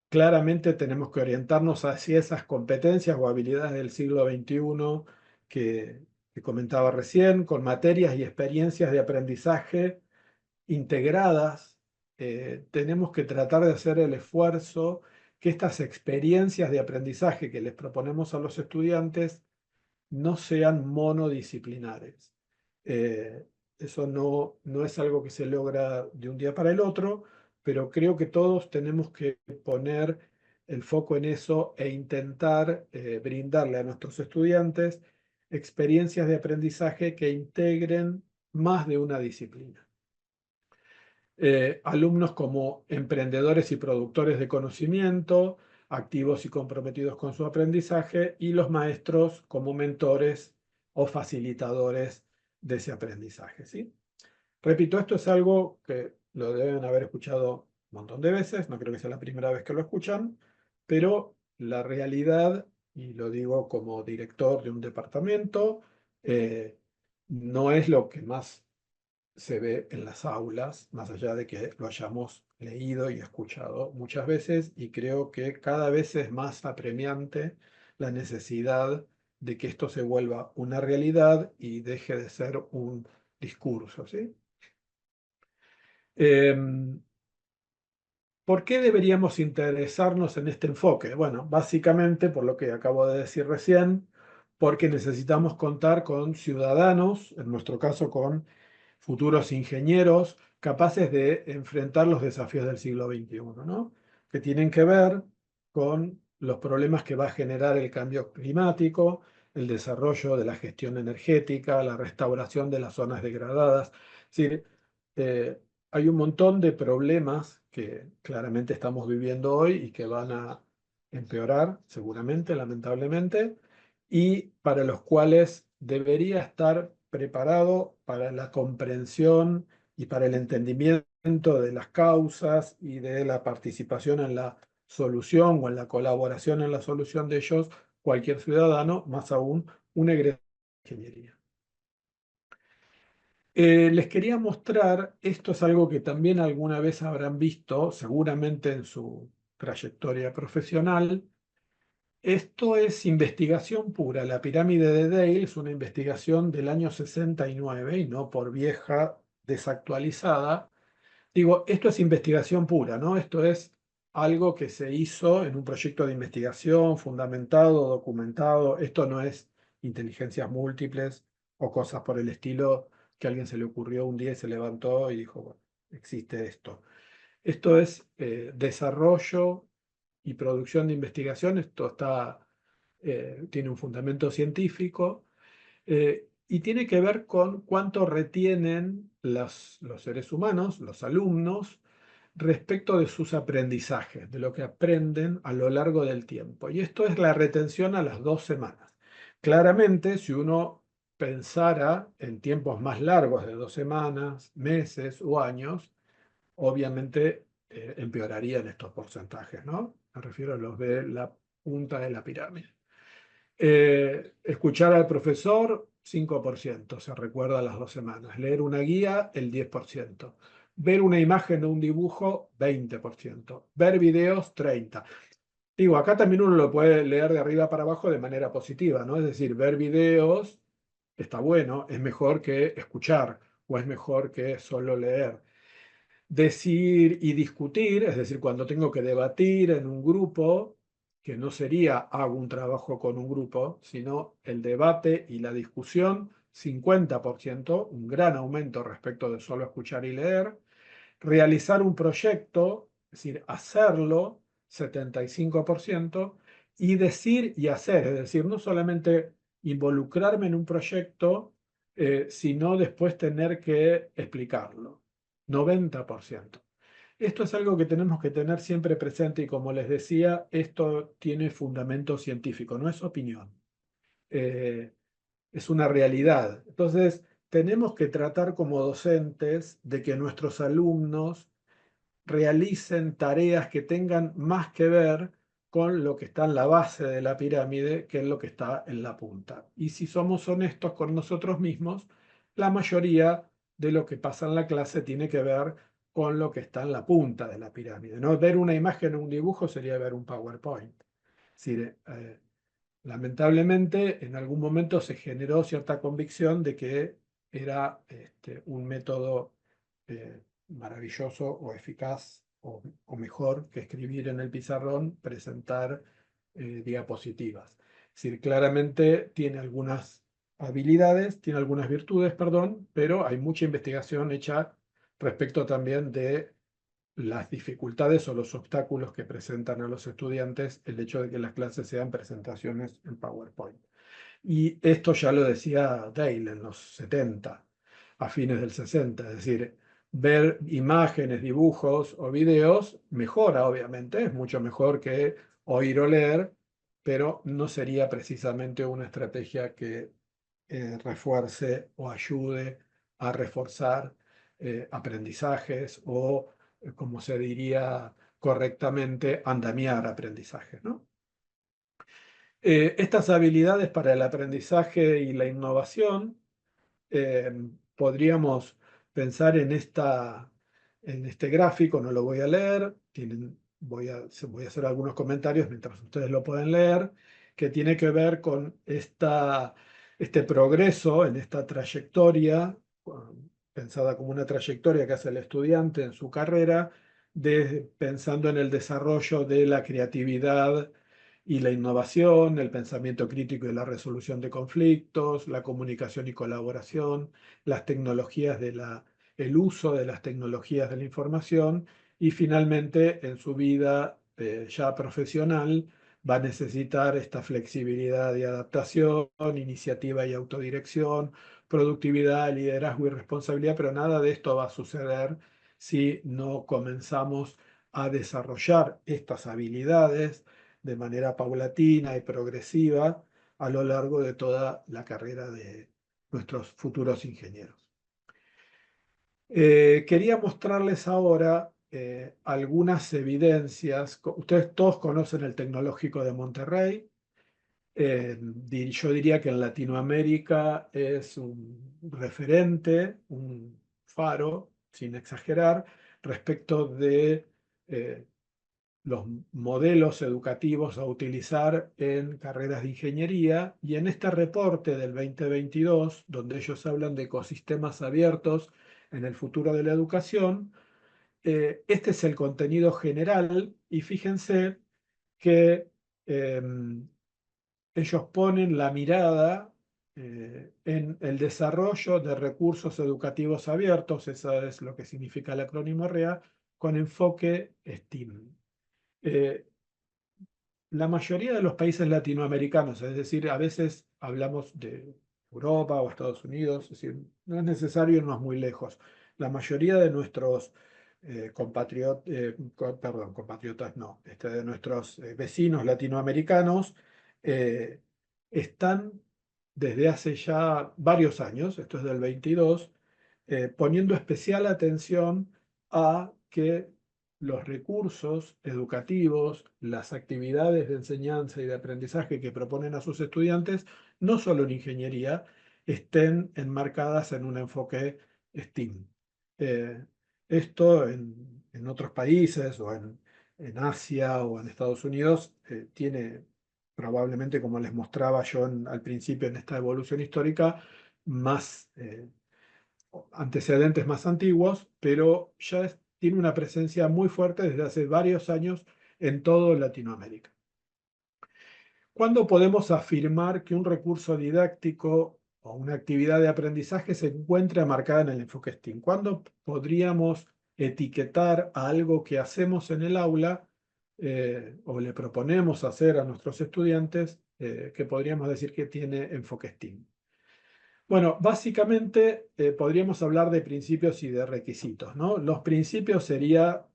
[SPEAKER 4] claramente tenemos que orientarnos hacia esas competencias o habilidades del siglo XXI que comentaba recién, con materias y experiencias de aprendizaje integradas. Tenemos que tratar de hacer el esfuerzo que estas experiencias de aprendizaje que les proponemos a los estudiantes no sean monodisciplinares. Eso no es algo que se logra de un día para el otro, pero creo que todos tenemos que poner el foco en eso e intentar brindarle a nuestros estudiantes experiencias de aprendizaje que integren más de una disciplina. Alumnos como emprendedores y productores de conocimiento, activos y comprometidos con su aprendizaje, y los maestros como mentores o facilitadores de ese aprendizaje, ¿sí? Repito, esto es algo que lo deben haber escuchado un montón de veces, no creo que sea la primera vez que lo escuchan, pero la realidad, y lo digo como director de un departamento, no es lo que más se ve en las aulas, más allá de que lo hayamos leído y escuchado muchas veces, y creo que cada vez es más apremiante la necesidad de que esto se vuelva una realidad y deje de ser un discurso, ¿sí? ¿Por qué deberíamos interesarnos en este enfoque? Bueno, básicamente por lo que acabo de decir recién, porque necesitamos contar con ciudadanos, en nuestro caso con futuros ingenieros capaces de enfrentar los desafíos del siglo XXI, ¿no? Que tienen que ver con los problemas que va a generar el cambio climático, el desarrollo de la gestión energética, la restauración de las zonas degradadas. Es decir, eh, hay un montón de problemas que claramente estamos viviendo hoy y que van a empeorar, seguramente, lamentablemente, y para los cuales debería estar preparado para la comprensión y para el entendimiento de las causas y de la participación en la solución o en la colaboración en la solución de ellos, cualquier ciudadano, más aún un egresado de ingeniería. Les quería mostrar, esto es algo que también alguna vez habrán visto, seguramente en su trayectoria profesional. Esto es investigación pura. La pirámide de Dale es una investigación del año 69 y no por vieja, desactualizada. Digo, esto es investigación pura, ¿no? Esto es algo que se hizo en un proyecto de investigación fundamentado, documentado. Esto no es inteligencias múltiples o cosas por el estilo que a alguien se le ocurrió un día y se levantó y dijo, bueno, existe esto. Esto es desarrollo y producción de investigación. Esto tiene un fundamento científico y tiene que ver con cuánto retienen los seres humanos, los alumnos, respecto de sus aprendizajes, de lo que aprenden a lo largo del tiempo. Y esto es la retención a las 2 semanas. Claramente, si uno pensara en tiempos más largos de 2 semanas, meses o años, obviamente empeorarían estos porcentajes, ¿no? Me refiero a los de la punta de la pirámide. Escuchar al profesor, 5%, se recuerda las 2 semanas. Leer una guía, el 10%. Ver una imagen o un dibujo, 20%. Ver videos, 30%. Digo, acá también uno lo puede leer de arriba para abajo de manera positiva, ¿no? Es decir, ver videos está bueno, es mejor que escuchar o es mejor que solo leer. Decir y discutir, es decir, cuando tengo que debatir en un grupo, que no sería hago un trabajo con un grupo, sino el debate y la discusión, 50%, un gran aumento respecto de solo escuchar y leer. Realizar un proyecto, es decir, hacerlo, 75%, y decir y hacer, es decir, no solamente involucrarme en un proyecto, sino después tener que explicarlo, 90%. Esto es algo que tenemos que tener siempre presente y como les decía, esto tiene fundamento científico, no es opinión, es una realidad. Entonces, tenemos que tratar como docentes de que nuestros alumnos realicen tareas que tengan más que ver con lo que está en la base de la pirámide, que es lo que está en la punta. Y si somos honestos con nosotros mismos, la mayoría de lo que pasa en la clase tiene que ver con lo que está en la punta de la pirámide, ¿no? Ver una imagen o un dibujo sería ver un PowerPoint. Es decir, lamentablemente, en algún momento se generó cierta convicción de que era un método maravilloso o eficaz o mejor que escribir en el pizarrón, presentar diapositivas. Es decir, claramente tiene algunas habilidades, tiene algunas virtudes, perdón, pero hay mucha investigación hecha respecto también de las dificultades o los obstáculos que presentan a los estudiantes el hecho de que las clases sean presentaciones en PowerPoint. Y esto ya lo decía Dale en los 70, a fines del 60, es decir, ver imágenes, dibujos o videos mejora, obviamente, es mucho mejor que oír o leer, pero no sería precisamente una estrategia que refuerce o ayude a reforzar aprendizajes o, como se diría correctamente, andamiar aprendizajes, ¿no? Estas habilidades para el aprendizaje y la innovación, eh, podríamos pensar en este gráfico, no lo voy a leer, voy a hacer algunos comentarios mientras ustedes lo pueden leer, que tiene que ver con este progreso en esta trayectoria, pensada como una trayectoria que hace el estudiante en su carrera, pensando en el desarrollo de la creatividad y la innovación, el pensamiento crítico y la resolución de conflictos, la comunicación y colaboración, las tecnologías el uso de las tecnologías de la información y finalmente en su vida ya profesional va a necesitar esta flexibilidad y adaptación, iniciativa y autodirección, productividad, liderazgo y responsabilidad, pero nada de esto va a suceder si no comenzamos a desarrollar estas habilidades de manera paulatina y progresiva a lo largo de toda la carrera de nuestros futuros ingenieros. Quería mostrarles ahora algunas evidencias. Ustedes todos conocen el Tecnológico de Monterrey. Yo diría que en Latinoamérica es un referente, un faro, sin exagerar, respecto de los modelos educativos a utilizar en carreras de ingeniería, y en este reporte del 2022, donde ellos hablan de ecosistemas abiertos en el futuro de la educación, este es el contenido general y fíjense que ellos ponen la mirada en el desarrollo de recursos educativos abiertos, eso es lo que significa el acrónimo REA, con enfoque STEAM. La mayoría de los países latinoamericanos, es decir, a veces hablamos de Europa o Estados Unidos, es decir, no es necesario irnos muy lejos. La mayoría de nuestros compatriotas no, de nuestros vecinos latinoamericanos eh, están desde hace ya varios años, esto es del 22, poniendo especial atención a que los recursos educativos, las actividades de enseñanza y de aprendizaje que proponen a sus estudiantes, no solo en ingeniería, estén enmarcadas en un enfoque STEAM. Eh, Esto en otros países o en Asia o en Estados Unidos tiene probablemente, como les mostraba yo al principio en esta evolución histórica, más antecedentes más antiguos, pero ya tiene una presencia muy fuerte desde hace varios años en todo Latinoamérica. ¿Cuándo podemos afirmar que un recurso didáctico o una actividad de aprendizaje se encuentra marcada en el enfoque STEAM? ¿Cuándo podríamos etiquetar a algo que hacemos en el aula o le proponemos hacer a nuestros estudiantes que podríamos decir que tiene enfoque STEAM? Bueno, básicamente podríamos hablar de principios y de requisitos, ¿no? Los principios sería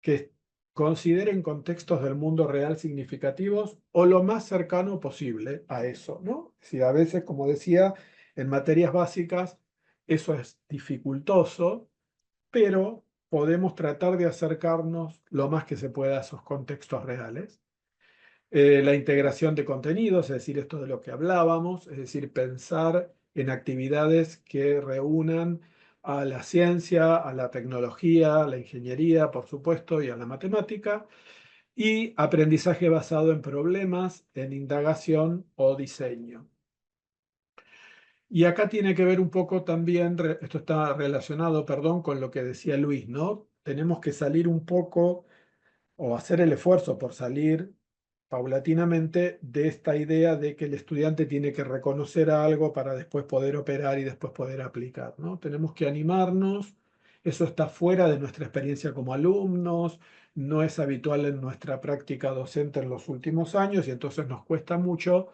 [SPEAKER 4] que consideren contextos del mundo real significativos o lo más cercano posible a eso, ¿no? Si a veces, como decía, en materias básicas eso es dificultoso, pero podemos tratar de acercarnos lo más que se pueda a esos contextos reales. La integración de contenidos, es decir, esto de lo que hablábamos, es decir, pensar en actividades que reúnan a la ciencia, a la tecnología, a la ingeniería, por supuesto, y a la matemática, y aprendizaje basado en problemas, en indagación o diseño. Y acá tiene que ver un poco también, esto está relacionado, perdón, con lo que decía Luis, ¿no? Tenemos que salir un poco o hacer el esfuerzo por salir paulatinamente de esta idea de que el estudiante tiene que reconocer algo para después poder operar y después poder aplicar, ¿no? Tenemos que animarnos, eso está fuera de nuestra experiencia como alumnos, no es habitual en nuestra práctica docente en los últimos años y entonces nos cuesta mucho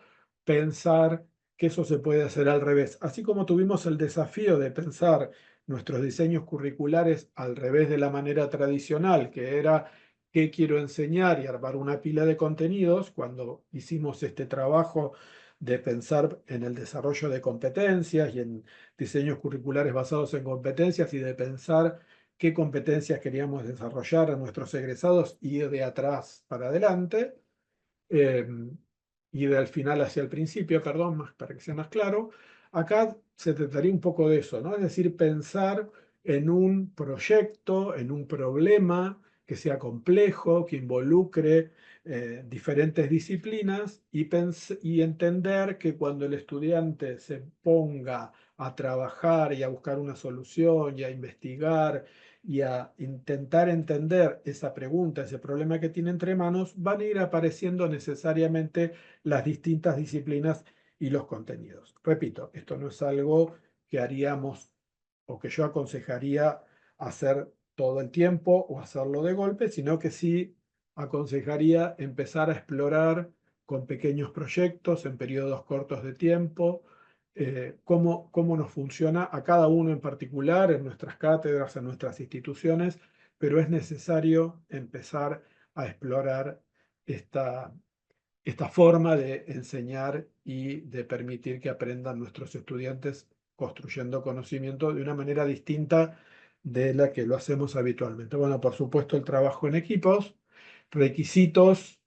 [SPEAKER 4] pensar que eso se puede hacer al revés. Así como tuvimos el desafío de pensar nuestros diseños curriculares al revés de la manera tradicional, que era qué quiero enseñar y armar una pila de contenidos, cuando hicimos este trabajo de pensar en el desarrollo de competencias y en diseños curriculares basados en competencias y de pensar qué competencias queríamos desarrollar a nuestros egresados y de atrás para adelante, eh, y del final hacia el principio, perdón, para que sea más claro. Acá se trataría un poco de eso, ¿no? Es decir, pensar en un proyecto, en un problema que sea complejo, que involucre diferentes disciplinas y entender que cuando el estudiante se ponga a trabajar y a buscar una solución y a investigar y a intentar entender esa pregunta, ese problema que tiene entre manos, van a ir apareciendo necesariamente las distintas disciplinas y los contenidos. Repito, esto no es algo que haríamos o que yo aconsejaría hacer todo el tiempo o hacerlo de golpe, sino que sí aconsejaría empezar a explorar con pequeños proyectos en periodos cortos de tiempo, cómo nos funciona a cada uno en particular, en nuestras cátedras, en nuestras instituciones, pero es necesario empezar a explorar esta forma de enseñar y de permitir que aprendan nuestros estudiantes construyendo conocimiento de una manera distinta de la que lo hacemos habitualmente. Bueno, por supuesto, el trabajo en equipos, requisitos.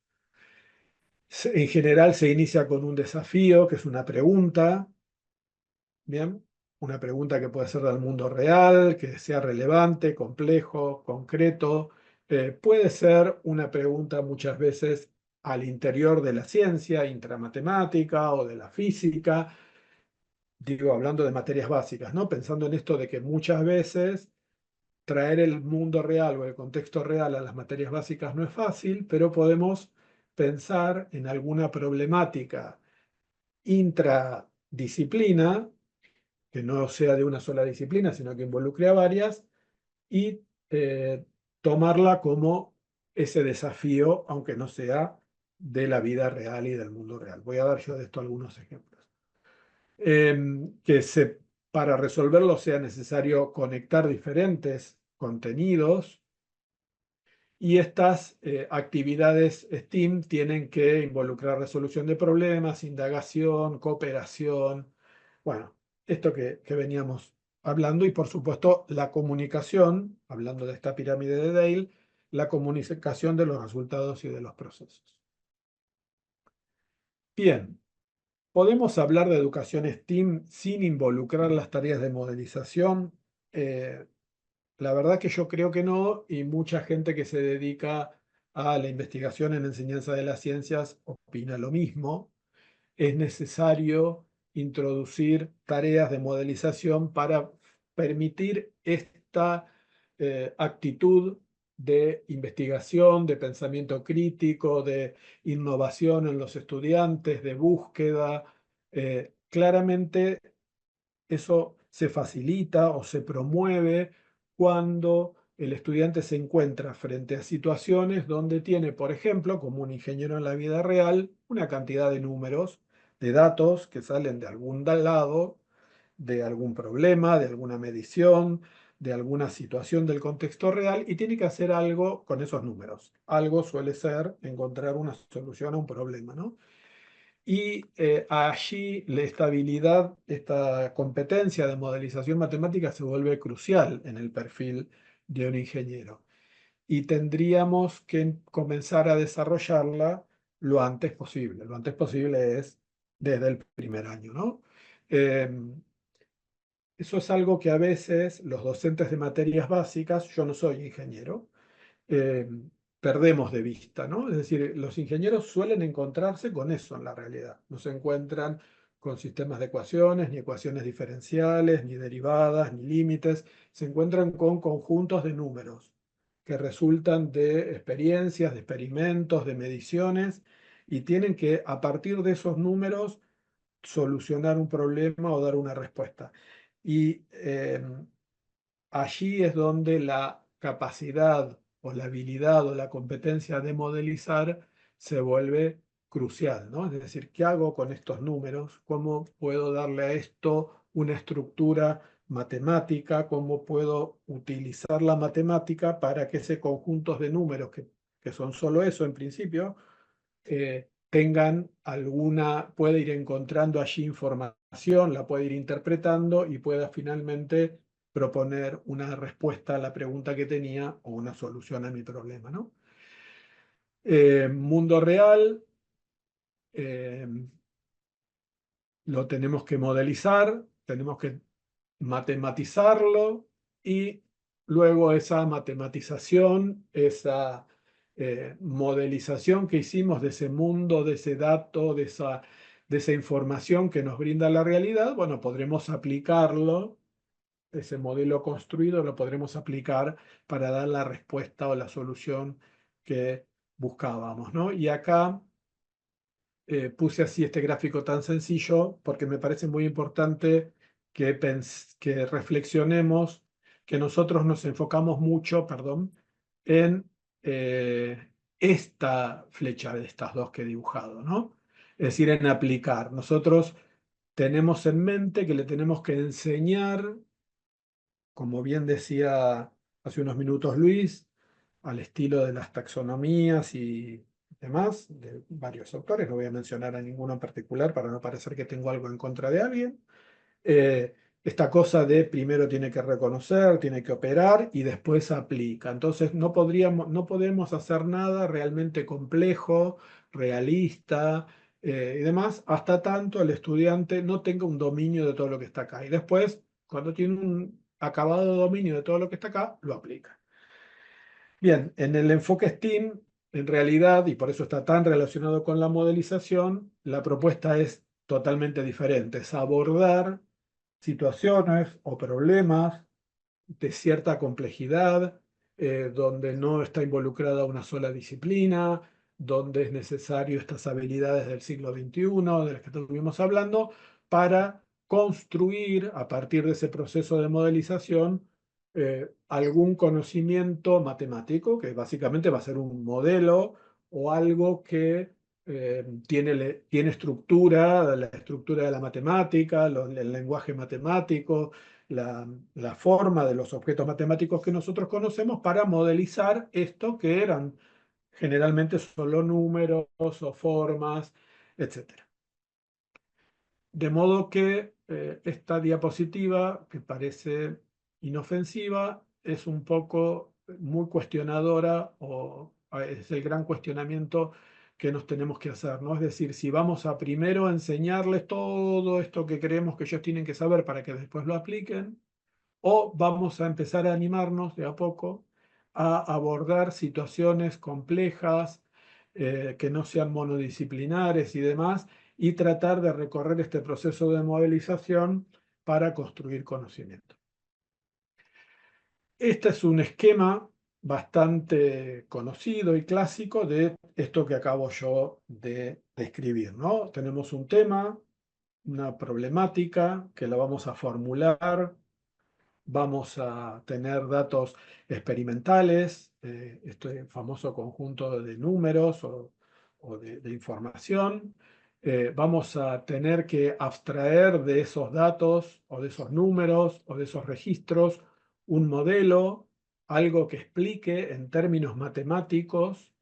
[SPEAKER 4] En general se inicia con un desafío, que es una pregunta. Bien, una pregunta que puede ser del mundo real, que sea relevante, complejo, concreto. Puede ser una pregunta muchas veces al interior de la ciencia, intramatemática o de la física, digo, hablando de materias básicas, ¿no? Pensando en esto de que muchas veces traer el mundo real o el contexto real a las materias básicas no es fácil, pero podemos pensar en alguna problemática intradisciplina que no sea de una sola disciplina, sino que involucre a varias, y tomarla como ese desafío, aunque no sea de la vida real y del mundo real. Voy a dar yo de esto algunos ejemplos. Para resolverlo sea necesario conectar diferentes contenidos y estas actividades STEAM tienen que involucrar resolución de problemas, indagación, cooperación, bueno, esto que veníamos hablando y por supuesto la comunicación, hablando de esta pirámide de Dale, la comunicación de los resultados y de los procesos. Bien, ¿podemos hablar de educación STEAM sin involucrar las tareas de modelización? La verdad que yo creo que no, y mucha gente que se dedica a la investigación en enseñanza de las ciencias opina lo mismo. Es necesario introducir tareas de modelización para permitir esta actitud de investigación, de pensamiento crítico, de innovación en los estudiantes, de búsqueda. Claramente eso se facilita o se promueve cuando el estudiante se encuentra frente a situaciones donde tiene, por ejemplo, como un ingeniero en la vida real, una cantidad de números, de datos que salen de algún lado, de algún problema, de alguna medición, de alguna situación del contexto real y tiene que hacer algo con esos números. Algo suele ser encontrar una solución a un problema, ¿no? Y allí esta habilidad, esta competencia de modelización matemática se vuelve crucial en el perfil de un ingeniero. Y tendríamos que comenzar a desarrollarla lo antes posible. Lo antes posible es desde el primer año, ¿no? Eso es algo que a veces los docentes de materias básicas, yo no soy ingeniero, eh, perdemos de vista, ¿no? Es decir, los ingenieros suelen encontrarse con eso en la realidad. No se encuentran con sistemas de ecuaciones, ni ecuaciones diferenciales, ni derivadas, ni límites. Se encuentran con conjuntos de números que resultan de experiencias, de experimentos, de mediciones, y tienen que, a partir de esos números, solucionar un problema o dar una respuesta. Y allí es donde la capacidad o la habilidad o la competencia de modelizar se vuelve crucial, ¿no? Es decir, ¿qué hago con estos números? ¿Cómo puedo darle a esto una estructura matemática? ¿Cómo puedo utilizar la matemática para que ese conjunto de números, que son solo eso en principio, tengan puede ir encontrando allí información, la puede ir interpretando y pueda finalmente proponer una respuesta a la pregunta que tenía o una solución a mi problema, ¿no? Mundo real, eh, lo tenemos que modelizar, tenemos que matematizarlo y luego esa matematización, esa modelización que hicimos de ese mundo, de ese dato, de esa información que nos brinda la realidad, bueno, podremos aplicarlo, ese modelo construido lo podremos aplicar para dar la respuesta o la solución que buscábamos, ¿no? Y acá puse así este gráfico tan sencillo porque me parece muy importante que reflexionemos, que nosotros nos enfocamos mucho, perdón, en esta flecha de estas dos que he dibujado, ¿no? Es decir, en aplicar. Nosotros tenemos en mente que le tenemos que enseñar, como bien decía hace unos minutos Luis, al estilo de las taxonomías y demás, de varios autores, no voy a mencionar a ninguno en particular para no parecer que tengo algo en contra de alguien. Esta cosa de primero tiene que reconocer, tiene que operar y después aplica. Entonces no podemos hacer nada realmente complejo, realista y demás, hasta tanto el estudiante no tenga un dominio de todo lo que está acá. Y después, cuando tiene un acabado dominio de todo lo que está acá, lo aplica. Bien, en el enfoque STEAM, en realidad, y por eso está tan relacionado con la modelización, la propuesta es totalmente diferente. Es abordar situaciones o problemas de cierta complejidad, donde no está involucrada una sola disciplina, donde es necesario estas habilidades del siglo XXI, de las que estuvimos hablando, para construir a partir de ese proceso de modelización algún conocimiento matemático, que básicamente va a ser un modelo o algo que tiene estructura, la estructura de la matemática, el lenguaje matemático, la forma de los objetos matemáticos que nosotros conocemos para modelizar esto que eran generalmente solo números o formas, etc. De modo que esta diapositiva, que parece inofensiva, es un poco muy cuestionadora o es el gran cuestionamiento que nos tenemos que hacer, ¿no? Es decir, si vamos a primero enseñarles todo esto que creemos que ellos tienen que saber para que después lo apliquen, o vamos a empezar a animarnos de a poco a abordar situaciones complejas, que no sean monodisciplinares y demás, y tratar de recorrer este proceso de modelización para construir conocimiento. Este es un esquema bastante conocido y clásico de esto que acabo yo de describir, ¿no? Tenemos un tema, una problemática que la vamos a formular. Vamos a tener datos experimentales, este famoso conjunto de números o de información. Vamos a tener que abstraer de esos datos o de esos números o de esos registros un modelo, algo que explique en términos matemáticos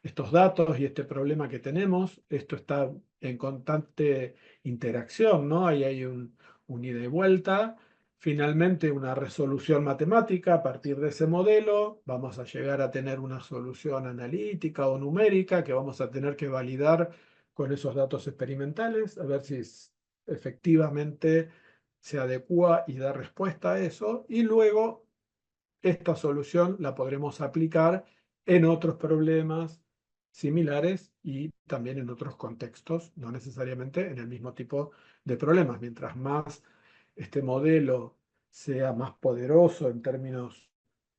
[SPEAKER 4] estos datos y este problema que tenemos. Esto está en constante interacción, ¿no? Ahí hay un ida y vuelta, finalmente una resolución matemática a partir de ese modelo. Vamos a llegar a tener una solución analítica o numérica que vamos a tener que validar con esos datos experimentales, a ver si efectivamente se adecua y da respuesta a eso. Y luego esta solución la podremos aplicar en otros problemas similares y también en otros contextos, no necesariamente en el mismo tipo de problemas. Mientras más este modelo sea más poderoso en términos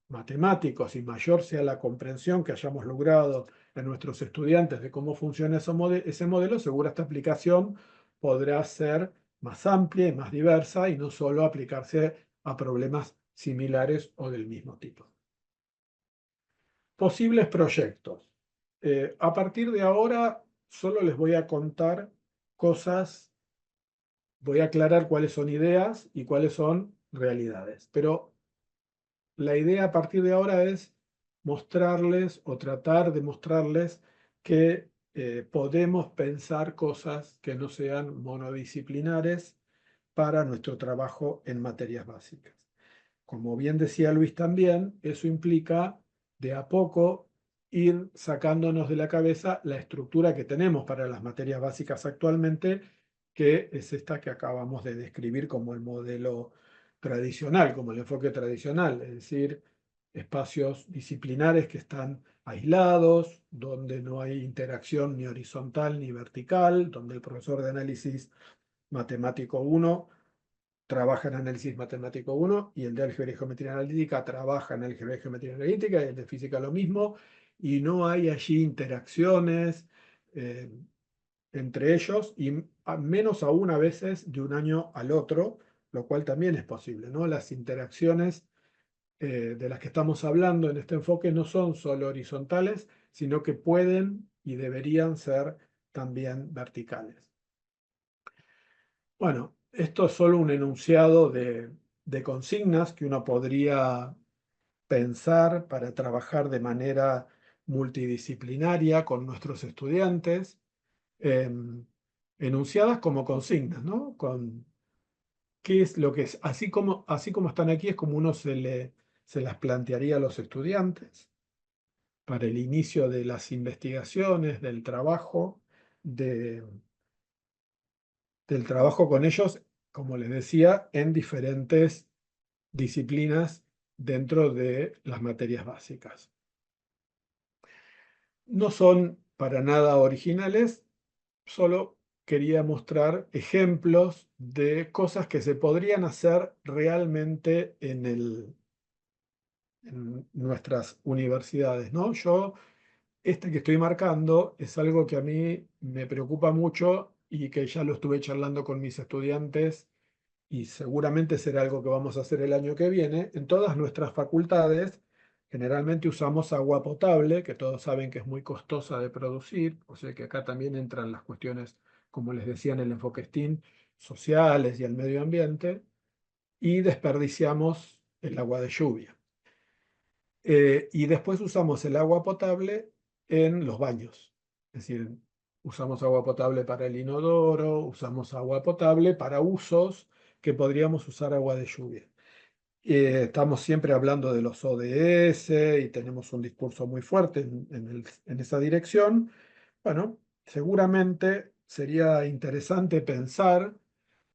[SPEAKER 4] matemáticos y mayor sea la comprensión que hayamos logrado en nuestros estudiantes de cómo funciona ese modelo, seguro esta aplicación podrá ser más amplia y más diversa y no solo aplicarse a problemas similares o del mismo tipo. Posibles proyectos. A partir de ahora solo les voy a contar cosas, voy a aclarar cuáles son ideas y cuáles son realidades, pero la idea a partir de ahora es mostrarles o tratar de mostrarles que podemos pensar cosas que no sean monodisciplinares para nuestro trabajo en materias básicas. Como bien decía Luis también, eso implica de a poco ir sacándonos de la cabeza la estructura que tenemos para las materias básicas actualmente, que es esta que acabamos de describir como el modelo tradicional, como el enfoque tradicional, es decir, espacios disciplinares que están aislados, donde no hay interacción ni horizontal ni vertical, donde el profesor de análisis matemático 1 trabaja en análisis matemático 1 y el de álgebra y geometría analítica trabaja en álgebra y geometría analítica y el de física lo mismo, y no hay allí interacciones entre ellos y menos aún a veces de un año al otro, lo cual también es posible, ¿no? Las interacciones de las que estamos hablando en este enfoque no son solo horizontales, sino que pueden y deberían ser también verticales. Bueno, esto es solo un enunciado de consignas que uno podría pensar para trabajar de manera multidisciplinaria con nuestros estudiantes, enunciadas como consignas, ¿no? Con qué es lo que es, así como están aquí, es como uno se las plantearía a los estudiantes para el inicio de las investigaciones, de, del trabajo con ellos, como les decía, en diferentes disciplinas dentro de las materias básicas. No son para nada originales, solo quería mostrar ejemplos de cosas que se podrían hacer realmente en nuestras universidades, ¿no? Este que estoy marcando es algo que a mí me preocupa mucho y que ya lo estuve charlando con mis estudiantes y seguramente será algo que vamos a hacer el año que viene. En todas nuestras facultades generalmente usamos agua potable, que todos saben que es muy costosa de producir, o sea que acá también entran las cuestiones, como les decía en el enfoque STEAM, sociales y el medio ambiente, y desperdiciamos el agua de lluvia. Y después usamos el agua potable en los baños. Es decir, usamos agua potable para el inodoro, usamos agua potable para usos que podríamos usar agua de lluvia. Estamos siempre hablando de los ODS y tenemos un discurso muy fuerte en esa dirección. Bueno, seguramente sería interesante pensar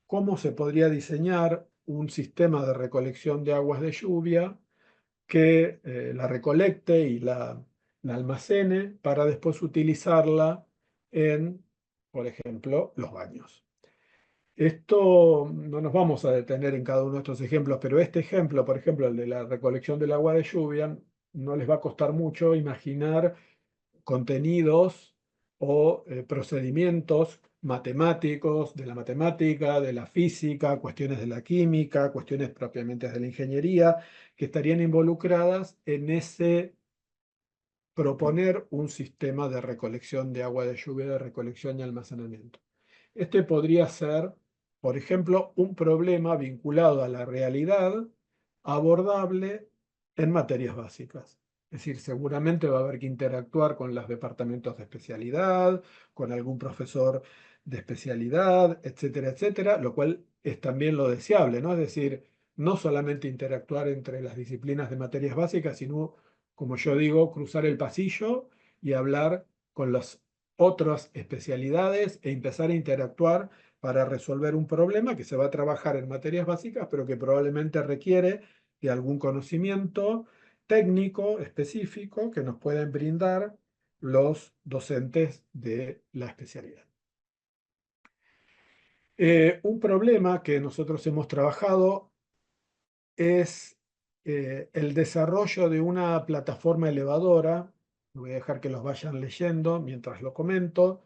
[SPEAKER 4] cómo se podría diseñar un sistema de recolección de aguas de lluvia que la recolecte y la almacene para después utilizarla en, por ejemplo, los baños. Esto no nos vamos a detener en cada uno de estos ejemplos, pero este ejemplo, por ejemplo, el de la recolección del agua de lluvia, no les va a costar mucho imaginar contenidos o procedimientos matemáticos, de la matemática, de la física, cuestiones de la química, cuestiones propiamente de la ingeniería, que estarían involucradas en ese proponer un sistema de recolección de agua de lluvia, de recolección y almacenamiento. Este podría ser, por ejemplo, un problema vinculado a la realidad abordable en materias básicas. Es decir, seguramente va a haber que interactuar con los departamentos de especialidad, con algún profesor de especialidad, etcétera, etcétera, lo cual es también lo deseable, ¿no? Es decir, no solamente interactuar entre las disciplinas de materias básicas, sino, como yo digo, cruzar el pasillo y hablar con las otras especialidades e empezar a interactuar para resolver un problema que se va a trabajar en materias básicas, pero que probablemente requiere de algún conocimiento técnico específico que nos pueden brindar los docentes de la especialidad. Un problema que nosotros hemos trabajado es el desarrollo de una plataforma elevadora. Voy a dejar que los vayan leyendo mientras lo comento.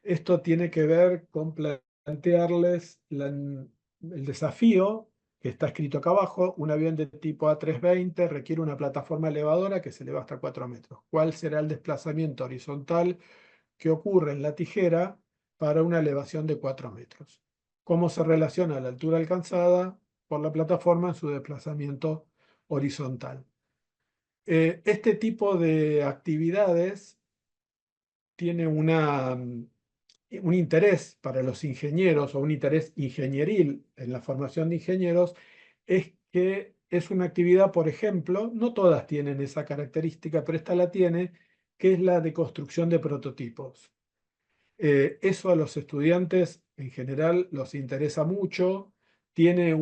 [SPEAKER 4] Esto tiene que ver con plantearles el desafío que está escrito acá abajo. Un avión de tipo A320 requiere una plataforma elevadora que se eleva hasta 4 metros. ¿Cuál será el desplazamiento horizontal que ocurre en la tijera para una elevación de 4 metros? ¿Cómo se relaciona la altura alcanzada por la plataforma en su desplazamiento horizontal? Este tipo de actividades tiene un interés para los ingenieros o un interés ingenieril en la formación de ingenieros, es que es una actividad, por ejemplo, no todas tienen esa característica, pero esta la tiene, que es la de construcción de prototipos. Eso a los estudiantes en general los interesa mucho, tiene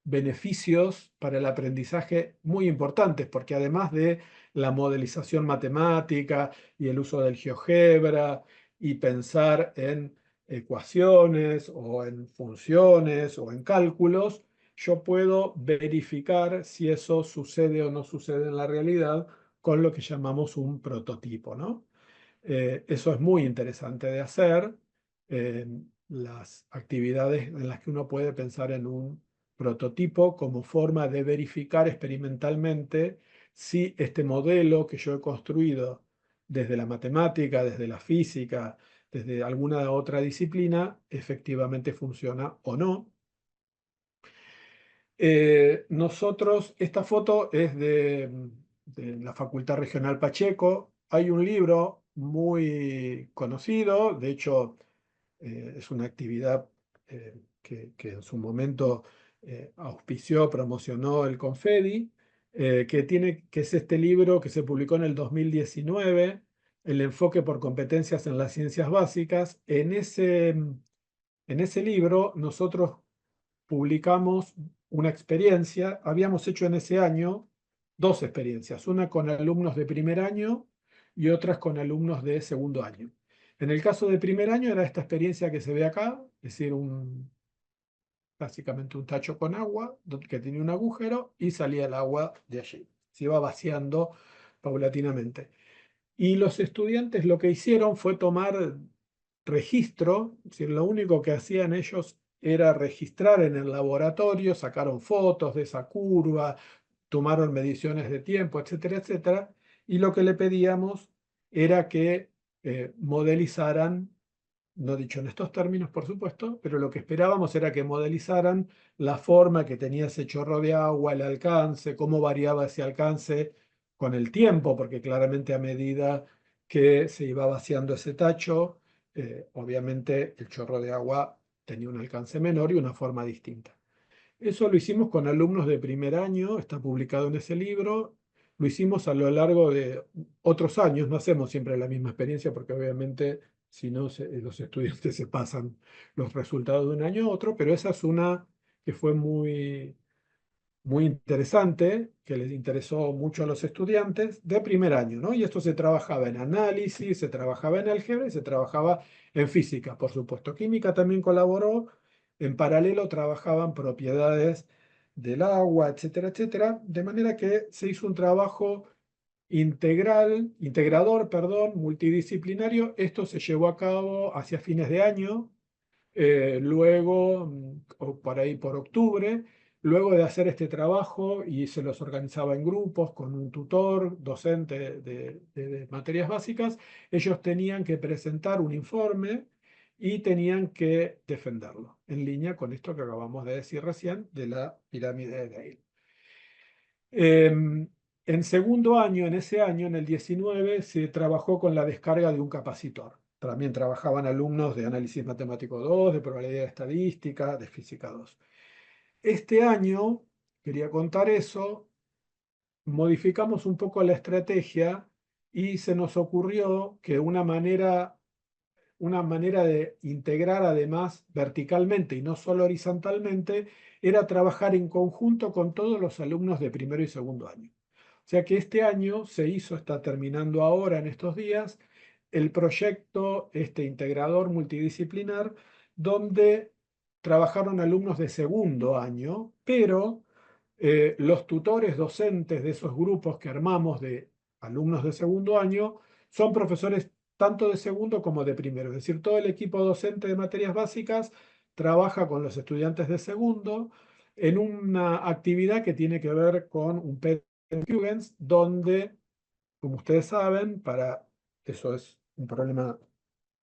[SPEAKER 4] beneficios para el aprendizaje muy importantes, porque además de la modelización matemática y el uso del GeoGebra y pensar en ecuaciones o en funciones o en cálculos, yo puedo verificar si eso sucede o no sucede en la realidad con lo que llamamos un prototipo, ¿no? Eso es muy interesante de hacer. Las actividades en las que uno puede pensar en un prototipo como forma de verificar experimentalmente si este modelo que yo he construido desde la matemática, desde la física, desde alguna otra disciplina, efectivamente funciona o no. Esta foto es de la Facultad Regional Pacheco. Hay un libro muy conocido, de hecho es una actividad que en su momento auspició, promocionó el Confedi, que es este libro que se publicó en el 2019, El enfoque por competencias en las ciencias básicas. En ese libro nosotros publicamos una experiencia, habíamos hecho en ese año dos experiencias, una con alumnos de primer año y otras con alumnos de segundo año. En el caso de primer año era esta experiencia que se ve acá, es decir, básicamente un tacho con agua que tenía un agujero y salía el agua de allí. Se iba vaciando paulatinamente. Y los estudiantes lo que hicieron fue tomar registro, es decir, lo único que hacían ellos era registrar en el laboratorio, sacaron fotos de esa curva, tomaron mediciones de tiempo, etcétera, etcétera, y lo que le pedíamos era que modelizaran, no dicho en estos términos, por supuesto, pero lo que esperábamos era que modelizaran la forma que tenía ese chorro de agua, el alcance, cómo variaba ese alcance con el tiempo, porque claramente a medida que se iba vaciando ese tacho, obviamente el chorro de agua tenía un alcance menor y una forma distinta. Eso lo hicimos con alumnos de primer año, está publicado en ese libro. Lo hicimos a lo largo de otros años, no hacemos siempre la misma experiencia porque obviamente si no los estudiantes se pasan los resultados de un año a otro, pero esa es una que fue muy, muy interesante, que les interesó mucho a los estudiantes de primer año, ¿no? Y esto se trabajaba en análisis, se trabajaba en álgebra y se trabajaba en física, por supuesto. Química también colaboró, en paralelo trabajaban propiedades del agua, etcétera, etcétera, de manera que se hizo un trabajo integrador, perdón, multidisciplinario. Esto se llevó a cabo hacia fines de año, luego, o por ahí por octubre, luego de hacer este trabajo y se los organizaba en grupos con un tutor, docente de materias básicas, ellos tenían que presentar un informe y tenían que defenderlo, en línea con esto que acabamos de decir recién de la pirámide de Gale. En segundo año, en ese año, en el 19, se trabajó con la descarga de un capacitor. También trabajaban alumnos de análisis matemático 2, de probabilidad estadística, de física 2. Este año, quería contar eso, modificamos un poco la estrategia y se nos ocurrió que una manera de integrar además verticalmente y no solo horizontalmente era trabajar en conjunto con todos los alumnos de primero y segundo año. O sea que este año se hizo, está terminando ahora en estos días, el proyecto integrador multidisciplinar donde trabajaron alumnos de segundo año, pero los tutores docentes de esos grupos que armamos de alumnos de segundo año son profesores tanto de segundo como de primero. Es decir, todo el equipo docente de materias básicas trabaja con los estudiantes de segundo en una actividad que tiene que ver con un Huygens, donde, como ustedes saben, eso es un problema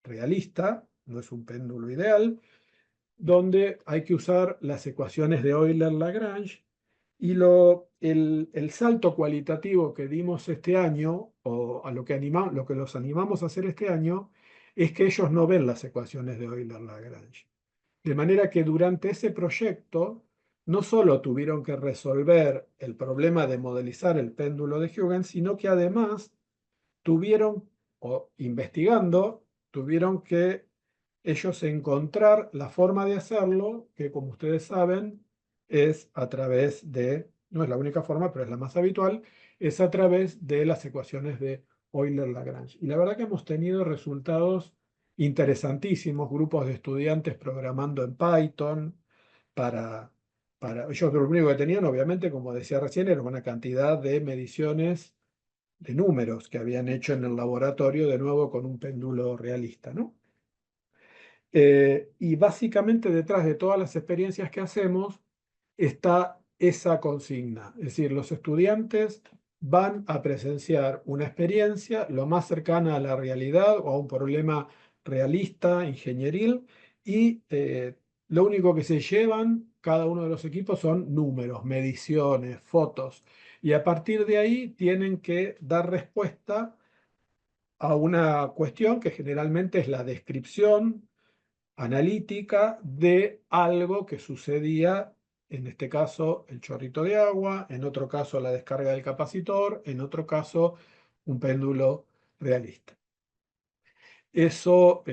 [SPEAKER 4] realista, no es un péndulo ideal, donde hay que usar las ecuaciones de Euler-Lagrange y el salto cualitativo que dimos este año, o a lo que los animamos a hacer este año, es que ellos no ven las ecuaciones de Euler-Lagrange. De manera que durante ese proyecto no solo tuvieron que resolver el problema de modelizar el péndulo de Huygens, sino que además tuvieron, o investigando, tuvieron que ellos encontrar la forma de hacerlo, que como ustedes saben, es a través de, no es la única forma, pero es la más habitual, es a través de las ecuaciones de Euler-Lagrange. Y la verdad que hemos tenido resultados interesantísimos, grupos de estudiantes programando en Python para ellos lo único que tenían, obviamente, como decía recién, era una cantidad de mediciones de números que habían hecho en el laboratorio, de nuevo con un péndulo realista, ¿no? Y básicamente detrás de todas las experiencias que hacemos está esa consigna. Es decir, los estudiantes van a presenciar una experiencia lo más cercana a la realidad o a un problema realista, ingenieril, y lo único que se llevan cada uno de los equipos son números, mediciones, fotos. Y a partir de ahí tienen que dar respuesta a una cuestión que generalmente es la descripción analítica de algo que sucedía, en este caso el chorrito de agua, en otro caso la descarga del capacitor, en otro caso un péndulo realista. Eso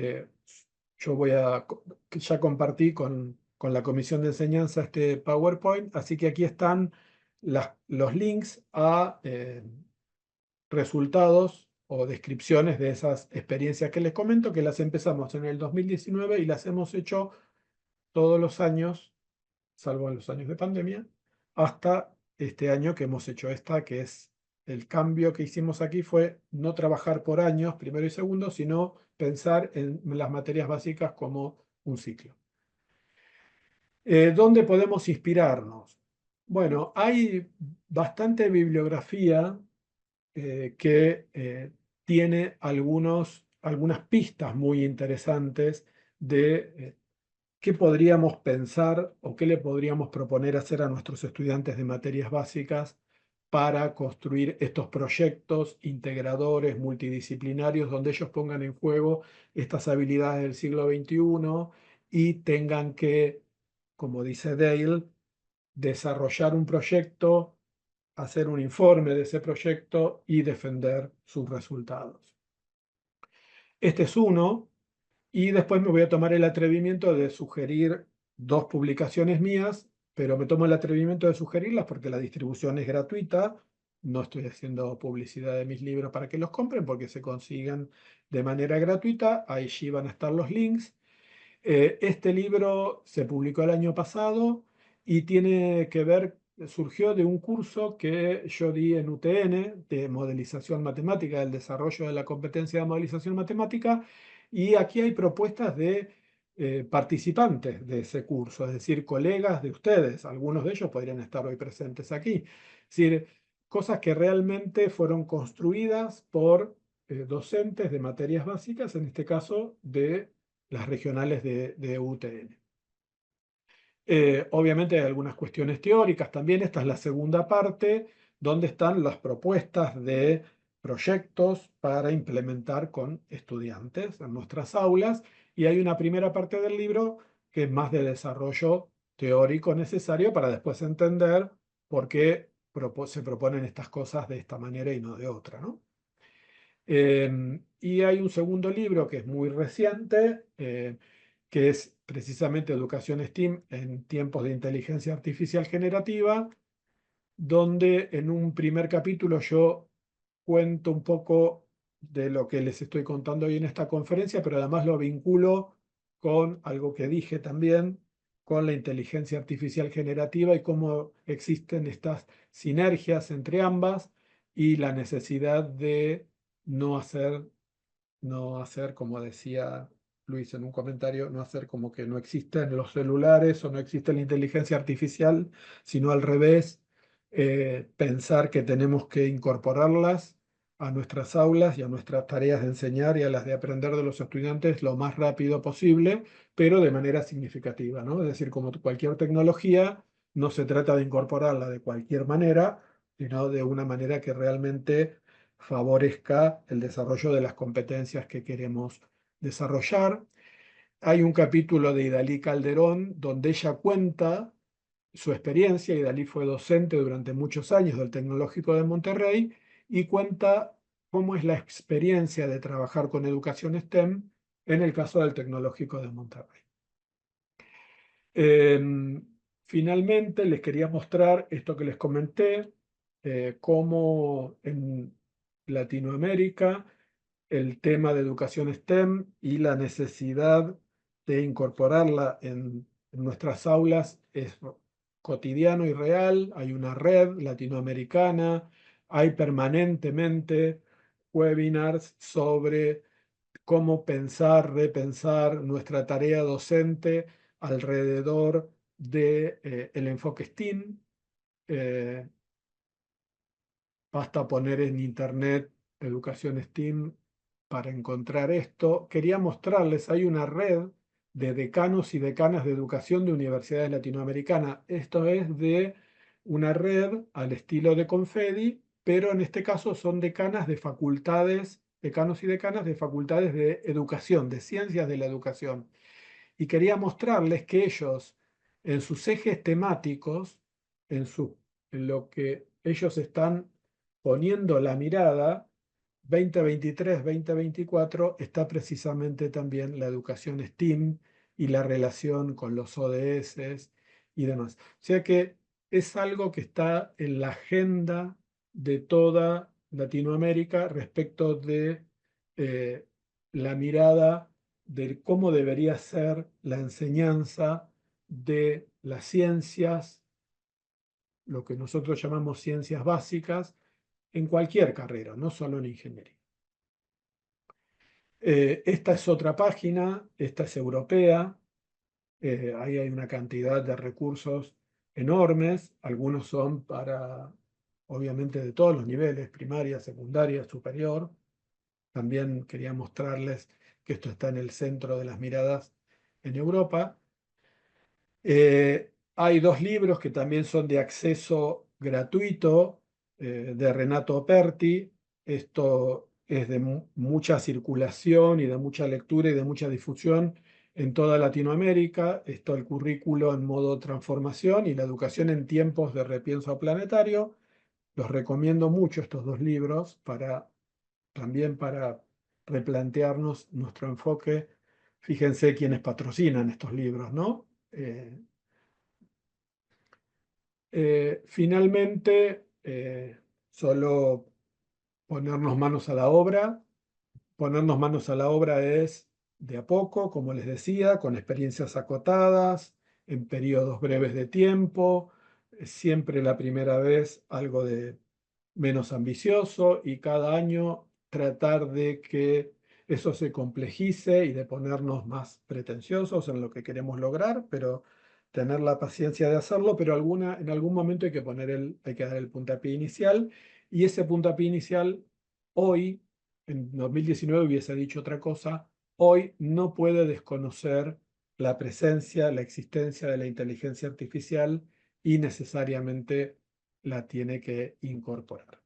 [SPEAKER 4] yo ya compartí con la comisión de enseñanza este PowerPoint, así que aquí están los links a resultados o descripciones de esas experiencias que les comento, que las empezamos en el 2019 y las hemos hecho todos los años, salvo en los años de pandemia, hasta este año que hemos hecho esta, que es el cambio que hicimos aquí fue no trabajar por años, primero y segundo, sino pensar en las materias básicas como un ciclo. ¿Dónde podemos inspirarnos? Bueno, hay bastante bibliografía que tiene algunas pistas muy interesantes de qué podríamos pensar o qué le podríamos proponer hacer a nuestros estudiantes de materias básicas para construir estos proyectos integradores, multidisciplinarios, donde ellos pongan en juego estas habilidades del siglo XXI y tengan que, como dice Dale, desarrollar un proyecto, hacer un informe de ese proyecto y defender sus resultados. Este es uno, y después me voy a tomar el atrevimiento de sugerir dos publicaciones mías, pero me tomo el atrevimiento de sugerirlas porque la distribución es gratuita. No estoy haciendo publicidad de mis libros para que los compren porque se consiguen de manera gratuita. Allí van a estar los links. Este libro se publicó el año pasado y tiene que ver, surgió de un curso que yo di en UTN de modelización matemática, del desarrollo de la competencia de modelización matemática, y aquí hay propuestas de participantes de ese curso, es decir, colegas de ustedes, algunos de ellos podrían estar hoy presentes aquí. Es decir, cosas que realmente fueron construidas por docentes de materias básicas, en este caso de las regionales de UTN. Obviamente hay algunas cuestiones teóricas también. Esta es la segunda parte, donde están las propuestas de proyectos para implementar con estudiantes en nuestras aulas. Y hay una primera parte del libro que es más de desarrollo teórico necesario para después entender por qué se proponen estas cosas de esta manera y no de otra, ¿no? Y hay un segundo libro que es muy reciente, que es precisamente Educación STEAM en tiempos de inteligencia artificial generativa, donde en un primer capítulo yo cuento un poco de lo que les estoy contando hoy en esta conferencia, pero además lo vinculo con algo que dije también, con la inteligencia artificial generativa y cómo existen estas sinergias entre ambas y la necesidad de no hacer, como decía Luis en un comentario, no hacer como que no existen los celulares o no existe la inteligencia artificial, sino al revés, pensar que tenemos que incorporarlas a nuestras aulas y a nuestras tareas de enseñar y a las de aprender de los estudiantes lo más rápido posible, pero de manera significativa, ¿no? Es decir, como cualquier tecnología, no se trata de incorporarla de cualquier manera, sino de una manera que realmente favorezca el desarrollo de las competencias que queremos desarrollar. Hay un capítulo de Idalí Calderón donde ella cuenta su experiencia. Idalí fue docente durante muchos años del Tecnológico de Monterrey y cuenta cómo es la experiencia de trabajar con educación STEM en el caso del Tecnológico de Monterrey. Finalmente, les quería mostrar esto que les comenté, cómo en Latinoamérica el tema de educación STEM y la necesidad de incorporarla en nuestras aulas es cotidiano y real. Hay una red latinoamericana, hay permanentemente webinars sobre cómo pensar, repensar nuestra tarea docente alrededor de, el enfoque STEAM. Eh, Basta poner en internet educación STEAM para encontrar esto. Quería mostrarles, hay una red de decanos y decanas de educación de universidades latinoamericanas. Esto es de una red al estilo de Confedi, pero en este caso son decanas de facultades, decanos y decanas de facultades de educación, de ciencias de la educación. Y quería mostrarles que ellos, en sus ejes temáticos, en lo que ellos están poniendo la mirada, 2023-2024, está precisamente también la educación STEAM y la relación con los ODS y demás. O sea que es algo que está en la agenda de toda Latinoamérica respecto de la mirada de cómo debería ser la enseñanza de las ciencias, lo que nosotros llamamos ciencias básicas, en cualquier carrera, no solo en ingeniería. Esta es otra página, esta es europea, ahí hay una cantidad de recursos enormes, algunos son para, obviamente, de todos los niveles, primaria, secundaria, superior. También quería mostrarles que esto está en el centro de las miradas en Europa. Hay dos libros que también son de acceso gratuito, de Renato Perti. Esto es de mucha circulación y de mucha lectura y de mucha difusión en toda Latinoamérica. Esto el currículo en modo transformación y la educación en tiempos de repienso planetario. Los recomiendo mucho estos dos libros también para replantearnos nuestro enfoque. Fíjense quiénes patrocinan estos libros, ¿no? Finalmente, solo ponernos manos a la obra. Ponernos manos a la obra es de a poco, como les decía, con experiencias acotadas, en periodos breves de tiempo, siempre la primera vez algo de menos ambicioso y cada año tratar de que eso se complejice y de ponernos más pretenciosos en lo que queremos lograr, pero tener la paciencia de hacerlo, pero en algún momento hay que hay que dar el puntapié inicial y ese puntapié inicial hoy, en 2019 hubiese dicho otra cosa, hoy no puede desconocer la presencia, la existencia de la inteligencia artificial y necesariamente la tiene que incorporar.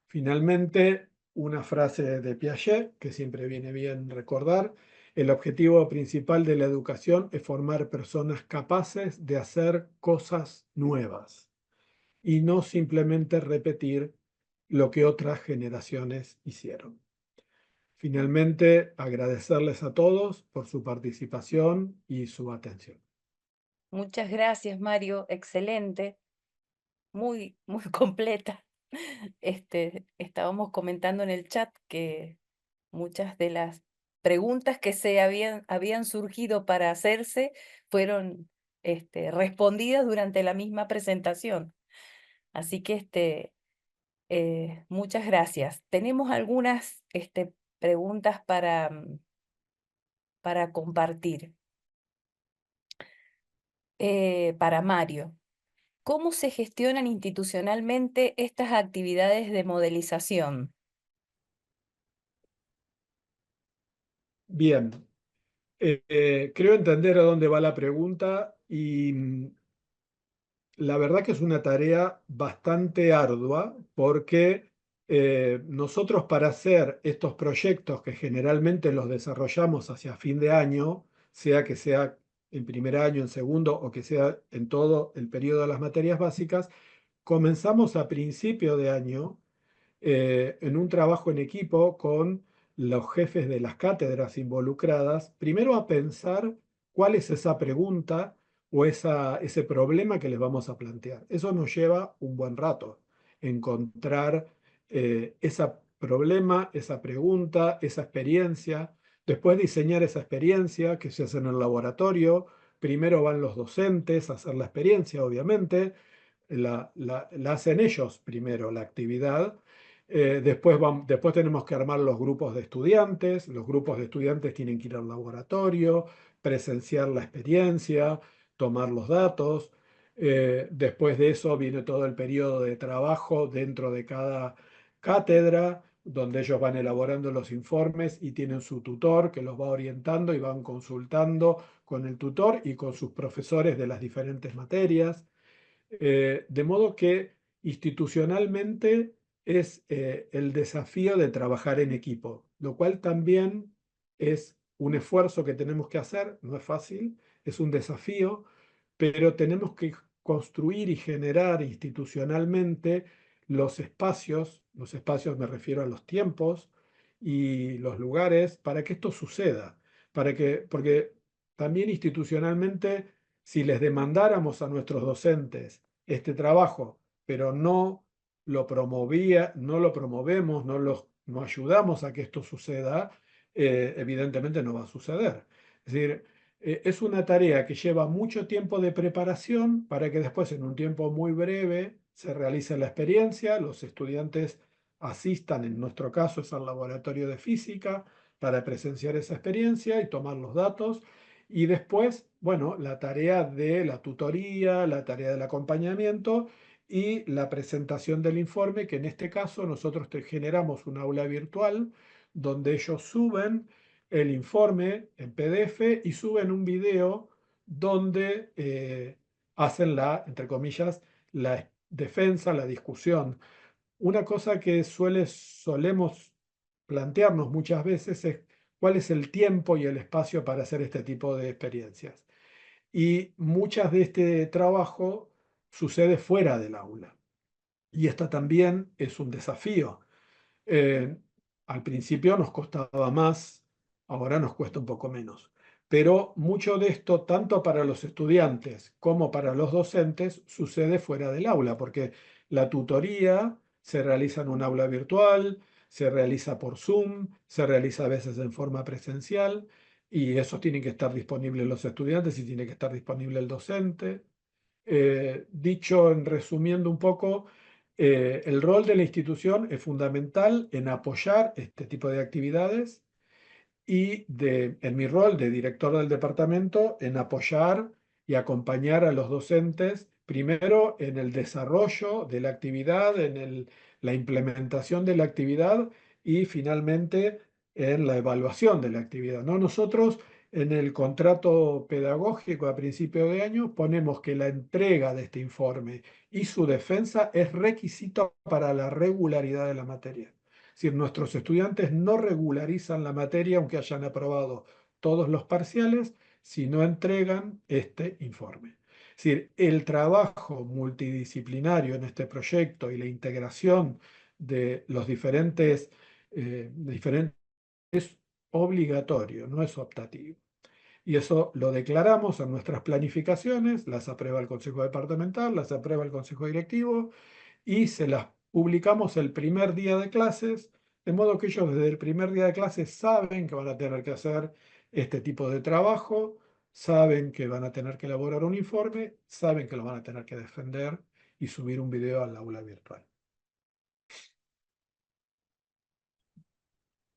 [SPEAKER 4] Finalmente, una frase de Piaget, que siempre viene bien recordar, El objetivo principal de la educación es formar personas capaces de hacer cosas nuevas y no simplemente repetir lo que otras generaciones hicieron. Finalmente, agradecerles a todos por su participación y su atención.
[SPEAKER 1] Muchas gracias, Mario. Excelente. Muy completa. Estábamos comentando en el chat que muchas de las preguntas que se habían surgido para hacerse fueron respondidas durante la misma presentación. Así que muchas gracias. Tenemos algunas preguntas para compartir. Para Mario. ¿Cómo se gestionan institucionalmente estas actividades de modelización?
[SPEAKER 4] Bien, creo entender a dónde va la pregunta y la verdad que es una tarea bastante ardua porque nosotros para hacer estos proyectos que generalmente los desarrollamos hacia fin de año, sea que sea en primer año, en segundo o que sea en todo el periodo de las materias básicas, comenzamos a principio de año en un trabajo en equipo con los jefes de las cátedras involucradas, primero a pensar cuál es esa pregunta o ese problema que les vamos a plantear. Eso nos lleva un buen rato, encontrar ese problema, esa pregunta, esa experiencia, después diseñar esa experiencia que se hace en el laboratorio. Primero van los docentes a hacer la experiencia, obviamente, la hacen ellos primero, la actividad. Después tenemos que armar los grupos de estudiantes tienen que ir al laboratorio, presenciar la experiencia, tomar los datos. Después de eso viene todo el periodo de trabajo dentro de cada cátedra, donde ellos van elaborando los informes y tienen su tutor que los va orientando y van consultando con el tutor y con sus profesores de las diferentes materias. De modo que institucionalmente es el desafío de trabajar en equipo, lo cual también es un esfuerzo que tenemos que hacer, no es fácil, es un desafío, pero tenemos que construir y generar institucionalmente los espacios me refiero a los tiempos y los lugares para que esto suceda, porque también institucionalmente, si les demandáramos a nuestros docentes este trabajo, pero no lo promovemos, no ayudamos a que esto suceda, evidentemente no va a suceder. Es decir, es una tarea que lleva mucho tiempo de preparación para que después, en un tiempo muy breve, se realice la experiencia, los estudiantes asistan, en nuestro caso es al laboratorio de física, para presenciar esa experiencia y tomar los datos. Y después, bueno, la tarea de la tutoría, la tarea del acompañamiento y la presentación del informe, que en este caso nosotros generamos un aula virtual donde ellos suben el informe en PDF y suben un video donde hacen entre comillas, la defensa, la discusión. Una cosa que solemos plantearnos muchas veces es cuál es el tiempo y el espacio para hacer este tipo de experiencias. Y muchas de este trabajo sucede fuera del aula. Y esta también es un desafío. Eh, Al principio nos costaba más, ahora nos cuesta un poco menos. Pero mucho de esto, tanto para los estudiantes como para los docentes, sucede fuera del aula, porque la tutoría se realiza en un aula virtual, se realiza por Zoom, se realiza a veces en forma presencial, y eso tiene que estar disponible los estudiantes y tiene que estar disponible el docente. Dicho en resumiendo un poco, el rol de la institución es fundamental en apoyar este tipo de actividades y en mi rol de director del departamento en apoyar y acompañar a los docentes, primero en el desarrollo de la actividad, la implementación de la actividad y finalmente en la evaluación de la actividad, ¿no? Nosotros en el contrato pedagógico a principio de año ponemos que la entrega de este informe y su defensa es requisito para la regularidad de la materia. Es decir, nuestros estudiantes no regularizan la materia aunque hayan aprobado todos los parciales si no entregan este informe. Es decir, el trabajo multidisciplinario en este proyecto y la integración de los diferentes es obligatorio, no es optativo. Y eso lo declaramos en nuestras planificaciones, las aprueba el Consejo Departamental, las aprueba el Consejo Directivo y se las publicamos el primer día de clases, de modo que ellos desde el primer día de clases saben que van a tener que hacer este tipo de trabajo, saben que van a tener que elaborar un informe, saben que lo van a tener que defender y subir un video al aula virtual.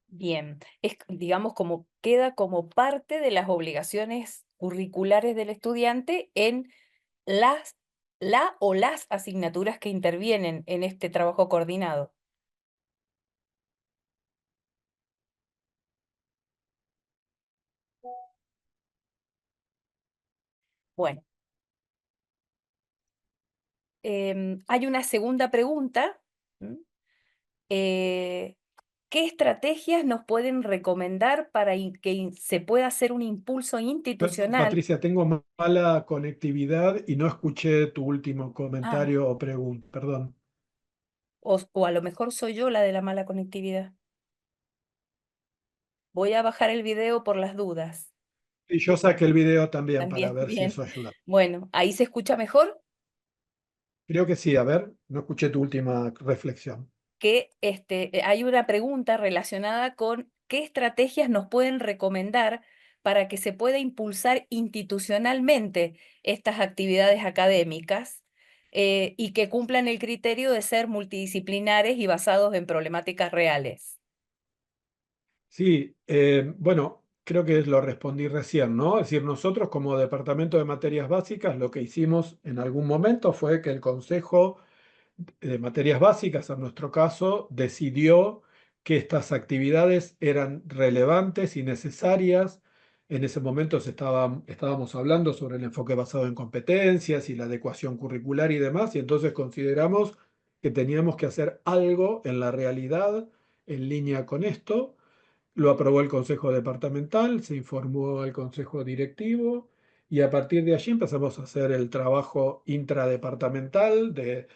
[SPEAKER 1] Bien, es, digamos, como queda como parte de las obligaciones curriculares del estudiante en la o las asignaturas que intervienen en este trabajo coordinado. Bueno, hay una segunda pregunta. ¿M? Eh, ¿Qué estrategias nos pueden recomendar para que se pueda hacer un impulso institucional?
[SPEAKER 4] Patricia, tengo mala conectividad y no escuché tu último
[SPEAKER 1] Ah,
[SPEAKER 4] comentario o pregunta, perdón.
[SPEAKER 1] o a lo mejor soy yo la de la mala conectividad. Voy a bajar el video por las dudas.
[SPEAKER 4] Y yo saqué el video también para
[SPEAKER 1] También,
[SPEAKER 4] ver si
[SPEAKER 1] bien.
[SPEAKER 4] eso ayuda.
[SPEAKER 1] Bueno, ¿ahí se escucha mejor?
[SPEAKER 4] Creo que sí, a ver, no escuché tu última reflexión.
[SPEAKER 1] Que hay una pregunta relacionada con qué estrategias nos pueden recomendar para que se pueda impulsar institucionalmente estas actividades académicas y que cumplan el criterio de ser multidisciplinares y basados en problemáticas reales.
[SPEAKER 4] Sí, bueno, creo que lo respondí recién, ¿no? Es decir, nosotros como Departamento de Materias Básicas lo que hicimos en algún momento fue que el Consejo de Materias Básicas, en nuestro caso, decidió que estas actividades eran relevantes y necesarias. En ese momento estábamos hablando sobre el enfoque basado en competencias y la adecuación curricular y demás, y entonces consideramos que teníamos que hacer algo en la realidad en línea con esto. Lo aprobó el Consejo Departamental, se informó al Consejo Directivo y a partir de allí empezamos a hacer el trabajo intradepartamental de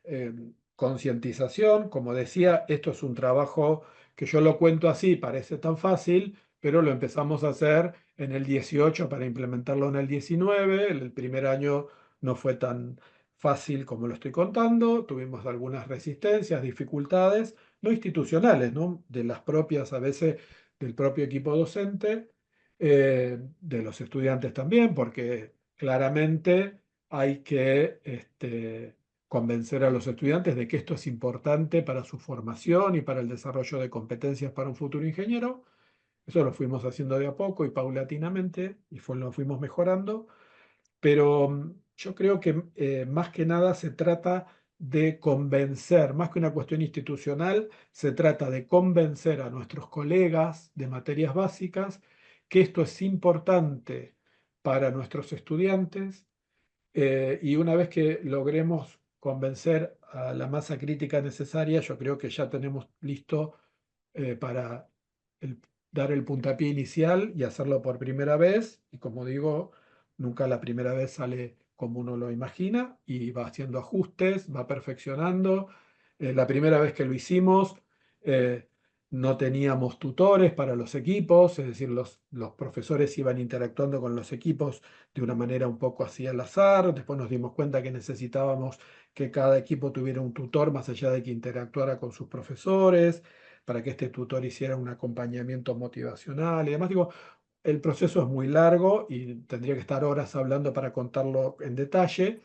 [SPEAKER 4] eh, concientización. Como decía, esto es un trabajo que yo lo cuento así, parece tan fácil, pero lo empezamos a hacer en el 18 para implementarlo en el 19. El primer año no fue tan fácil como lo estoy contando, tuvimos algunas resistencias, dificultades no institucionales, ¿no? De las propias, a veces, del propio equipo docente, de los estudiantes también, porque claramente hay que convencer a los estudiantes de que esto es importante para su formación y para el desarrollo de competencias para un futuro ingeniero. Eso lo fuimos haciendo de a poco y paulatinamente y lo fuimos mejorando. Pero yo creo que más que nada se trata de convencer, más que una cuestión institucional, se trata de convencer a nuestros colegas de materias básicas que esto es importante para nuestros estudiantes y una vez que logremos convencer a la masa crítica necesaria, yo creo que ya tenemos listo para el- dar el puntapié inicial y hacerlo por primera vez. Y como digo, nunca la primera vez sale como uno lo imagina y va haciendo ajustes, va perfeccionando. La primera vez que lo hicimos, eh, no teníamos tutores para los equipos, es decir, los profesores iban interactuando con los equipos de una manera un poco así al azar. Después nos dimos cuenta que necesitábamos que cada equipo tuviera un tutor más allá de que interactuara con sus profesores para que este tutor hiciera un acompañamiento motivacional y demás. Digo, el proceso es muy largo y tendría que estar horas hablando para contarlo en detalle,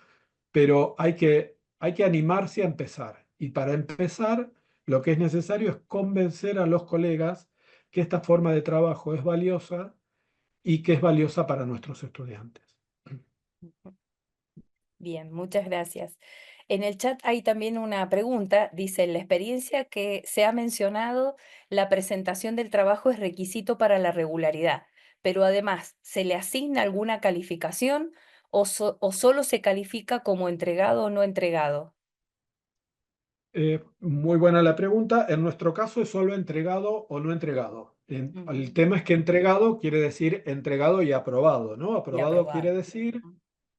[SPEAKER 4] pero hay que animarse a empezar. Y para empezar, lo que es necesario es convencer a los colegas que esta forma de trabajo es valiosa y que es valiosa para nuestros estudiantes.
[SPEAKER 1] Bien, muchas gracias. En el chat hay también una pregunta. Dice, en la experiencia que se ha mencionado, la presentación del trabajo es requisito para la regularidad, pero además, ¿se le asigna alguna calificación o solo se califica como entregado o no entregado?
[SPEAKER 4] Muy buena la pregunta. En nuestro caso es solo entregado o no entregado. El tema es que entregado quiere decir entregado y aprobado, ¿no?
[SPEAKER 1] Y
[SPEAKER 4] Aprobado quiere
[SPEAKER 1] aprobado.
[SPEAKER 4] decir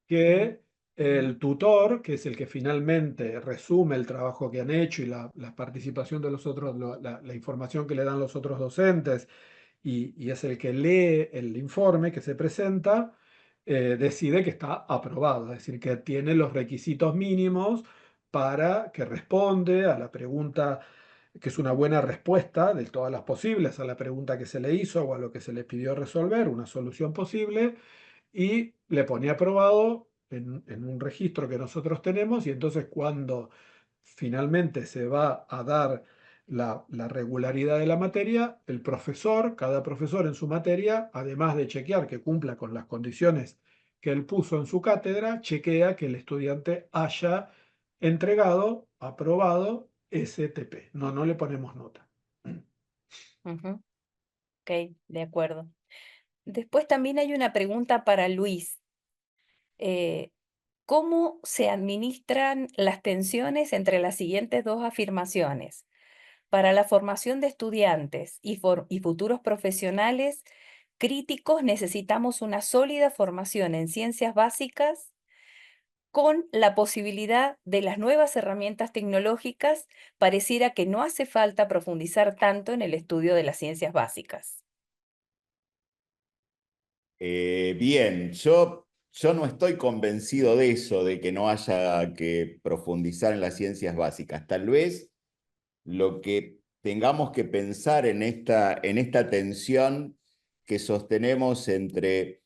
[SPEAKER 4] que el tutor, que es el que finalmente resume el trabajo que han hecho y la participación de los otros, la información que le dan los otros docentes, y es el que lee el informe que se presenta, decide que está aprobado, es decir, que tiene los requisitos mínimos para que responde a la pregunta, que es una buena respuesta de todas las posibles a la pregunta que se le hizo o a lo que se le pidió resolver, una solución posible, y le pone aprobado en un registro que nosotros tenemos, y entonces cuando finalmente se va a dar la regularidad de la materia, el profesor, cada profesor en su materia, además de chequear que cumpla con las condiciones que él puso en su cátedra, chequea que el estudiante haya entregado, aprobado STP. No, no le ponemos nota.
[SPEAKER 1] Ujú. Ok, de acuerdo. Después también hay una pregunta para Luis. Eh, ¿Cómo se administran las tensiones entre las siguientes dos afirmaciones? Para la formación de estudiantes y futuros profesionales críticos necesitamos una sólida formación en ciencias básicas con la posibilidad de las nuevas herramientas tecnológicas. Pareciera que no hace falta profundizar tanto en el estudio de las ciencias básicas.
[SPEAKER 3] Bien, yo no estoy convencido de eso, de que no haya que profundizar en las ciencias básicas. Tal vez lo que tengamos que pensar en esta tensión que sostenemos entre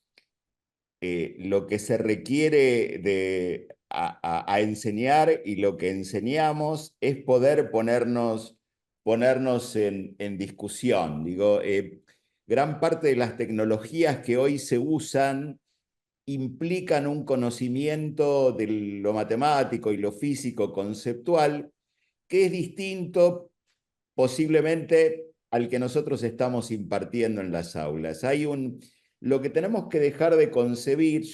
[SPEAKER 3] lo que se requiere a enseñar y lo que enseñamos es poder ponernos en discusión. Digo, gran parte de las tecnologías que hoy se usan implican un conocimiento de lo matemático y lo físico conceptual que es distinto posiblemente al que nosotros estamos impartiendo en las aulas. Lo que tenemos que dejar de concebir,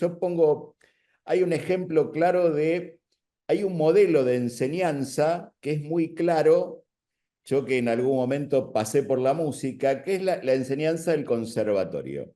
[SPEAKER 3] hay un ejemplo claro hay un modelo de enseñanza que es muy claro, yo que en algún momento pasé por la música, que es la enseñanza del conservatorio.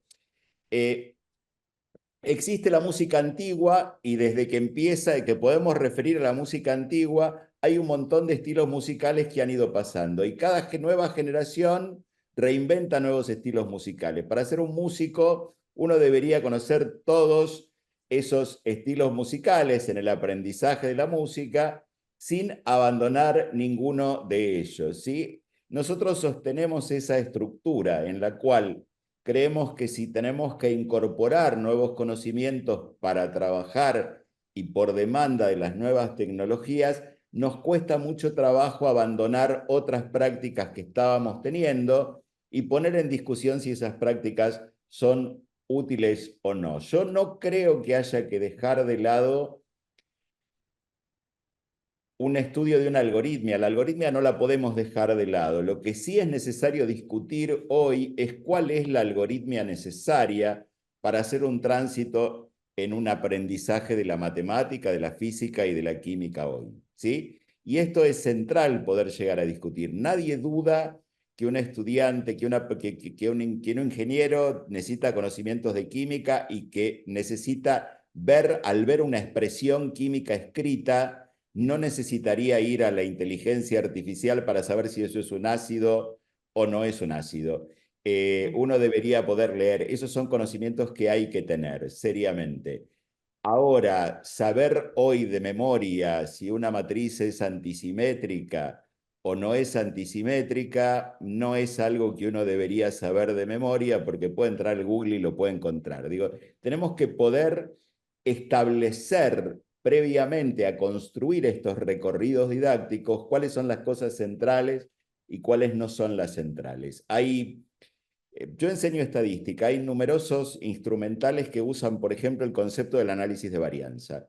[SPEAKER 3] Existe la música antigua y desde que empieza, que podemos referir a la música antigua, hay un montón de estilos musicales que han ido pasando y cada nueva generación reinventa nuevos estilos musicales. Para ser un músico, uno debería conocer todos esos estilos musicales en el aprendizaje de la música sin abandonar ninguno de ellos, ¿sí? Nosotros sostenemos esa estructura en la cual creemos que si tenemos que incorporar nuevos conocimientos para trabajar y por demanda de las nuevas tecnologías, nos cuesta mucho trabajo abandonar otras prácticas que estábamos teniendo y poner en discusión si esas prácticas son útiles o no. Yo no creo que haya que dejar de lado un estudio de una algoritmia. La algoritmia no la podemos dejar de lado. Lo que sí es necesario discutir hoy es cuál es la algoritmia necesaria para hacer un tránsito en un aprendizaje de la matemática, de la física y de la química hoy, ¿sí? Y esto es central poder llegar a discutir. Nadie duda que un estudiante, que un ingeniero necesita conocimientos de química y que necesita al ver una expresión química escrita, no necesitaría ir a la inteligencia artificial para saber si eso es un ácido o no es un ácido. Uno debería poder leer. Esos son conocimientos que hay que tener seriamente. Ahora, saber hoy de memoria si una matriz es antisimétrica o no es antisimétrica, no es algo que uno debería saber de memoria porque puede entrar al Google y lo puede encontrar. Digo, tenemos que poder establecer previamente a construir estos recorridos didácticos cuáles son las cosas centrales y cuáles no son las centrales. Yo enseño estadística, hay numerosos instrumentales que usan, por ejemplo, el concepto del análisis de varianza.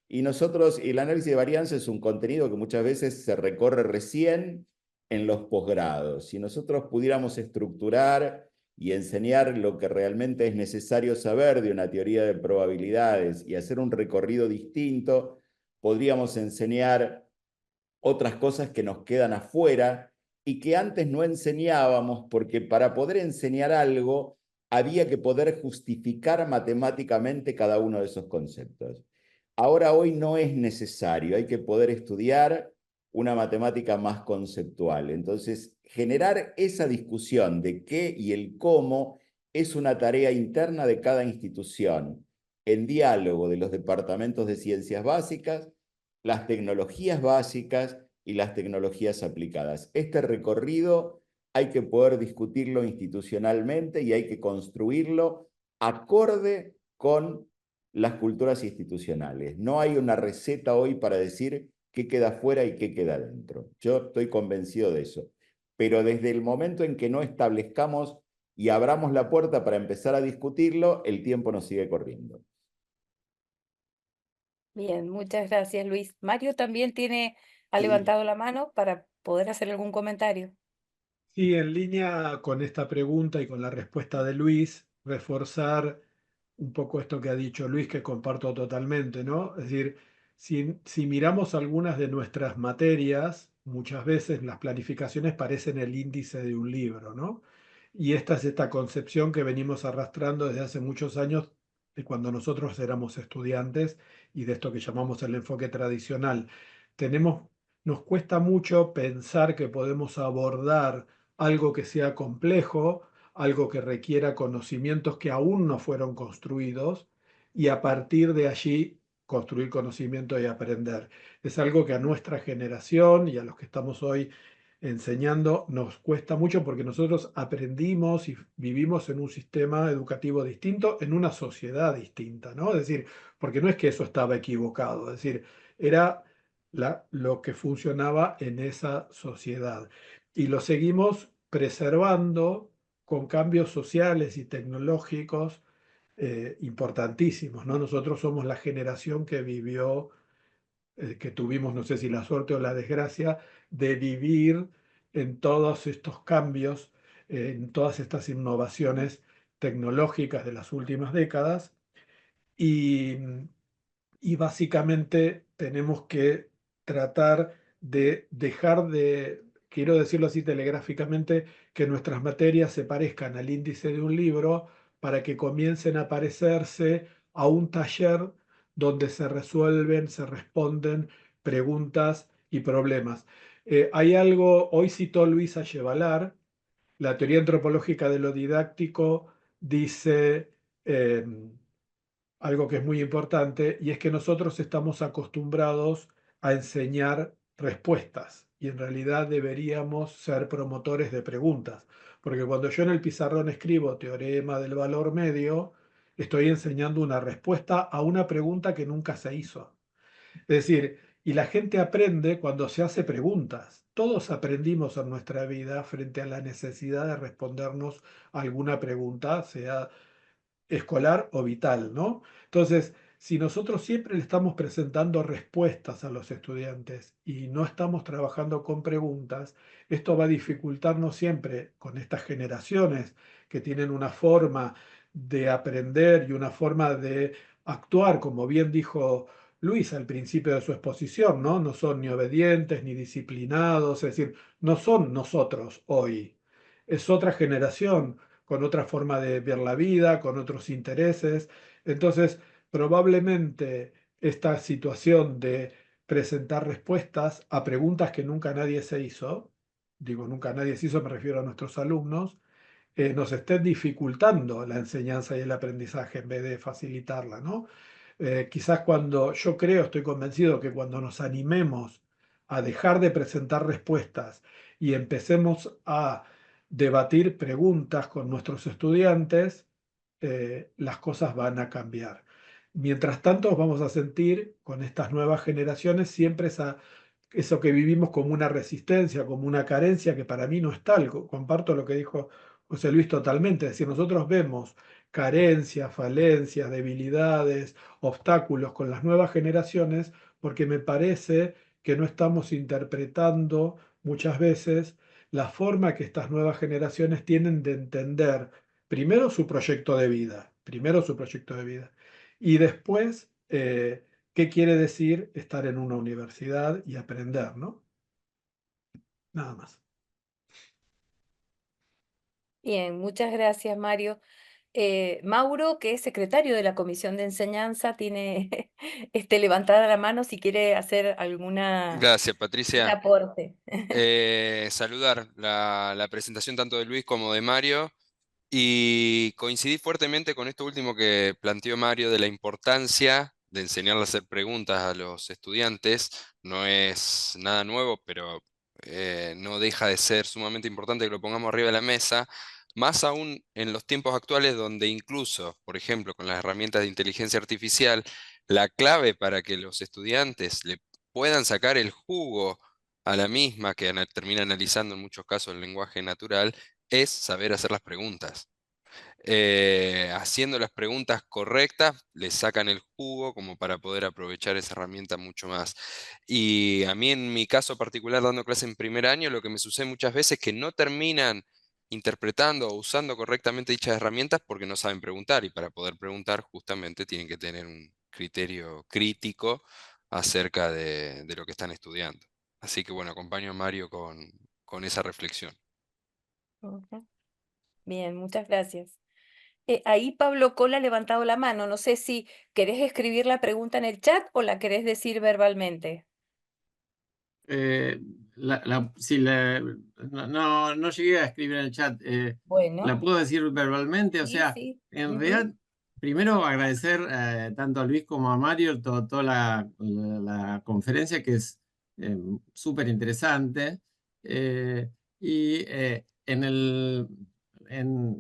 [SPEAKER 3] Y el análisis de varianza es un contenido que muchas veces se recorre recién en los posgrados. Si nosotros pudiéramos estructurar y enseñar lo que realmente es necesario saber de una teoría de probabilidades y hacer un recorrido distinto, podríamos enseñar otras cosas que nos quedan afuera y que antes no enseñábamos porque para poder enseñar algo había que poder justificar matemáticamente cada uno de esos conceptos. Ahora hoy no es necesario, hay que poder estudiar una matemática más conceptual. Entonces, generar esa discusión de qué y el cómo es una tarea interna de cada institución, en diálogo de los departamentos de ciencias básicas, las tecnologías básicas y las tecnologías aplicadas. Este recorrido hay que poder discutirlo institucionalmente y hay que construirlo acorde con las culturas institucionales. No hay una receta hoy para decir qué queda fuera y qué queda dentro. Yo estoy convencido de eso. Pero desde el momento en que no establezcamos y abramos la puerta para empezar a discutirlo, el tiempo nos sigue corriendo.
[SPEAKER 1] Bien, muchas gracias, Luis. Mario también ha
[SPEAKER 4] Sí.
[SPEAKER 1] levantado la mano para poder hacer algún comentario.
[SPEAKER 4] Sí, en línea con esta pregunta y con la respuesta de Luis, reforzar un poco esto que ha dicho Luis, que comparto totalmente, ¿no? Es decir, si miramos algunas de nuestras materias, muchas veces las planificaciones parecen el índice de un libro, ¿no? Y esta es esta concepción que venimos arrastrando desde hace muchos años, de cuando nosotros éramos estudiantes y de esto que llamamos el enfoque tradicional. Tenemos, nos cuesta mucho pensar que podemos abordar algo que sea complejo, algo que requiera conocimientos que aún no fueron construidos y a partir de allí construir conocimiento y aprender. Es algo que a nuestra generación y a los que estamos hoy enseñando nos cuesta mucho porque nosotros aprendimos y vivimos en un sistema educativo distinto, en una sociedad distinta, ¿no? Es decir, porque no es que eso estaba equivocado, es decir, era lo que funcionaba en esa sociedad. Y lo seguimos preservando con cambios sociales y tecnológicos importantísimos, ¿no? Nosotros somos la generación que vivió, que tuvimos, no sé si la suerte o la desgracia, de vivir en todos estos cambios, en todas estas innovaciones tecnológicas de las últimas décadas. Y, y básicamente tenemos que tratar de dejar de, quiero decirlo así telegráficamente, que nuestras materias se parezcan al índice de un libro para que comiencen a parecerse a un taller donde se resuelven, se responden preguntas y problemas. Hay algo, hoy citó Luisa Chevalar, la teoría antropológica de lo didáctico dice... algo que es muy importante, y es que nosotros estamos acostumbrados a enseñar respuestas y en realidad deberíamos ser promotores de preguntas, porque cuando yo en el pizarrón escribo teorema del valor medio, estoy enseñando una respuesta a una pregunta que nunca se hizo. Es decir, y la gente aprende cuando se hace preguntas. Todos aprendimos en nuestra vida frente a la necesidad de respondernos a alguna pregunta, sea escolar o vital, ¿no? Entonces, si nosotros siempre le estamos presentando respuestas a los estudiantes y no estamos trabajando con preguntas, esto va a dificultarnos siempre con estas generaciones que tienen una forma de aprender y una forma de actuar, como bien dijo Luis al principio de su exposición, ¿no? No son ni obedientes ni disciplinados, es decir, no son nosotros hoy, es otra generación con otra forma de ver la vida, con otros intereses. Entonces, probablemente esta situación de presentar respuestas a preguntas que nunca nadie se hizo, digo nunca nadie se hizo, me refiero a nuestros alumnos, nos estén dificultando la enseñanza y el aprendizaje en vez de facilitarla, ¿no? Quizás cuando yo creo, estoy convencido que cuando nos animemos a dejar de presentar respuestas y empecemos a debatir preguntas con nuestros estudiantes, las cosas van a cambiar. Mientras tanto, vamos a sentir con estas nuevas generaciones siempre eso que vivimos como una resistencia, como una carencia, que para mí no es tal. Comparto lo que dijo José Luis totalmente. Es decir, nosotros vemos carencias, falencias, debilidades, obstáculos con las nuevas generaciones porque me parece que no estamos interpretando muchas veces la forma que estas nuevas generaciones tienen de entender primero su proyecto de vida, primero su proyecto de vida, y después qué quiere decir estar en una universidad y aprender, ¿no? Nada más.
[SPEAKER 1] Bien, muchas gracias, Mario. Mauro, que es secretario de la Comisión de Enseñanza, tiene levantada la mano si quiere hacer
[SPEAKER 5] Gracias,
[SPEAKER 1] un
[SPEAKER 5] Patricia.
[SPEAKER 1] aporte.
[SPEAKER 5] Saludar la presentación tanto de Luis como de Mario y coincidí fuertemente con esto último que planteó Mario de la importancia de enseñarle a hacer preguntas a los estudiantes. No es nada nuevo, pero no deja de ser sumamente importante que lo pongamos arriba de la mesa, más aún en los tiempos actuales donde incluso, por ejemplo, con las herramientas de inteligencia artificial, la clave para que los estudiantes le puedan sacar el jugo a la misma, que termina analizando en muchos casos el lenguaje natural, es saber hacer las preguntas. Haciendo las preguntas correctas, le sacan el jugo como para poder aprovechar esa herramienta mucho más. Y a mí en mi caso particular, dando clase en primer año, lo que me sucede muchas veces es que no terminan interpretando o usando correctamente dichas herramientas porque no saben preguntar, y para poder preguntar justamente tienen que tener un criterio crítico acerca de lo que están estudiando. Así que bueno, acompaño a Mario con esa reflexión.
[SPEAKER 1] Ujú. Bien, muchas gracias. Ahí Pablo Cola ha levantado la mano. No sé si querés escribir la pregunta en el chat o la querés decir verbalmente.
[SPEAKER 6] Eh, sí, no llegué a escribir en el chat. ¿La
[SPEAKER 1] Bueno,
[SPEAKER 6] puedo decir verbalmente? O
[SPEAKER 1] sí,
[SPEAKER 6] sea,
[SPEAKER 1] sí.
[SPEAKER 6] en
[SPEAKER 1] Ujú.
[SPEAKER 6] realidad, primero agradecer tanto a Luis como a Mario toda la conferencia, que es súper interesante. Y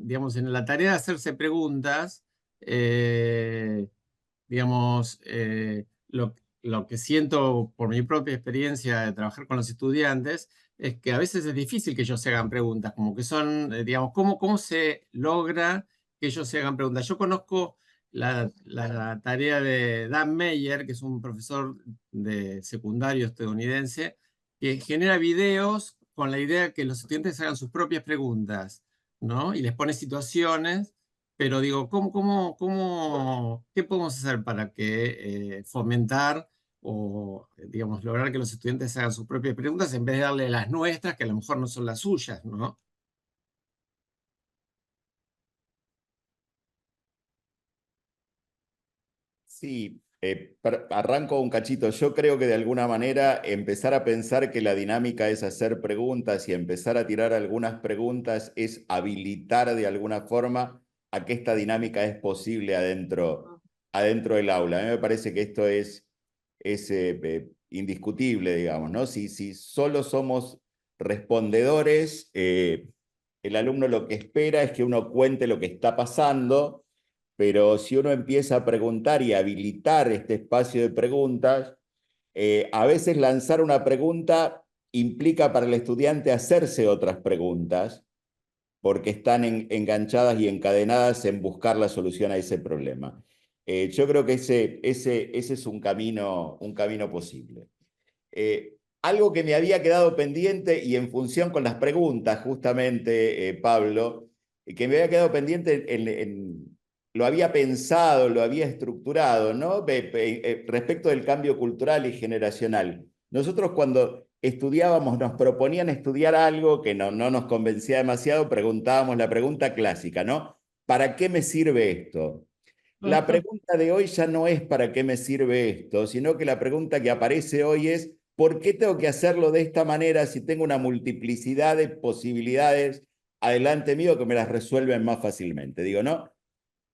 [SPEAKER 6] digamos, en la tarea de hacerse preguntas, digamos, lo que siento por mi propia experiencia de trabajar con los estudiantes es que a veces es difícil que ellos se hagan preguntas, como que son, digamos, ¿cómo se logra que ellos se hagan preguntas? Yo conozco la tarea de Dan Meyer, que es un profesor de secundario estadounidense, que genera videos con la idea de que los estudiantes hagan sus propias preguntas, ¿no? Y les pone situaciones, pero digo, ¿qué podemos hacer para que fomentar o, digamos, lograr que los estudiantes hagan sus propias preguntas en vez de darle las nuestras, que a lo mejor no son las suyas, ¿no?
[SPEAKER 3] Sí, arranco un cachito. Yo creo que de alguna manera empezar a pensar que la dinámica es hacer preguntas y empezar a tirar algunas preguntas es habilitar de alguna forma a que esta dinámica es posible adentro del aula. A mí me parece que esto es indiscutible, digamos, ¿no? Si solo somos respondedores, el alumno lo que espera es que uno cuente lo que está pasando, pero si uno empieza a preguntar y a habilitar este espacio de preguntas, a veces lanzar una pregunta implica para el estudiante hacerse otras preguntas porque están enganchadas y encadenadas en buscar la solución a ese problema. Yo creo que ese es un camino posible. Algo que me había quedado pendiente y en función con las preguntas, justamente, Pablo, que me había quedado pendiente, lo había pensado, lo había estructurado, ¿no? Respecto del cambio cultural y generacional. Nosotros cuando estudiábamos, nos proponían estudiar algo que no nos convencía demasiado, preguntábamos la pregunta clásica, ¿no? ¿Para qué me sirve esto? La
[SPEAKER 1] Ujú.
[SPEAKER 3] pregunta de hoy ya no es para qué me sirve esto, sino que la pregunta que aparece hoy es ¿por qué tengo que hacerlo de esta manera si tengo una multiplicidad de posibilidades adelante mío que me las resuelven más fácilmente? Digo, ¿no?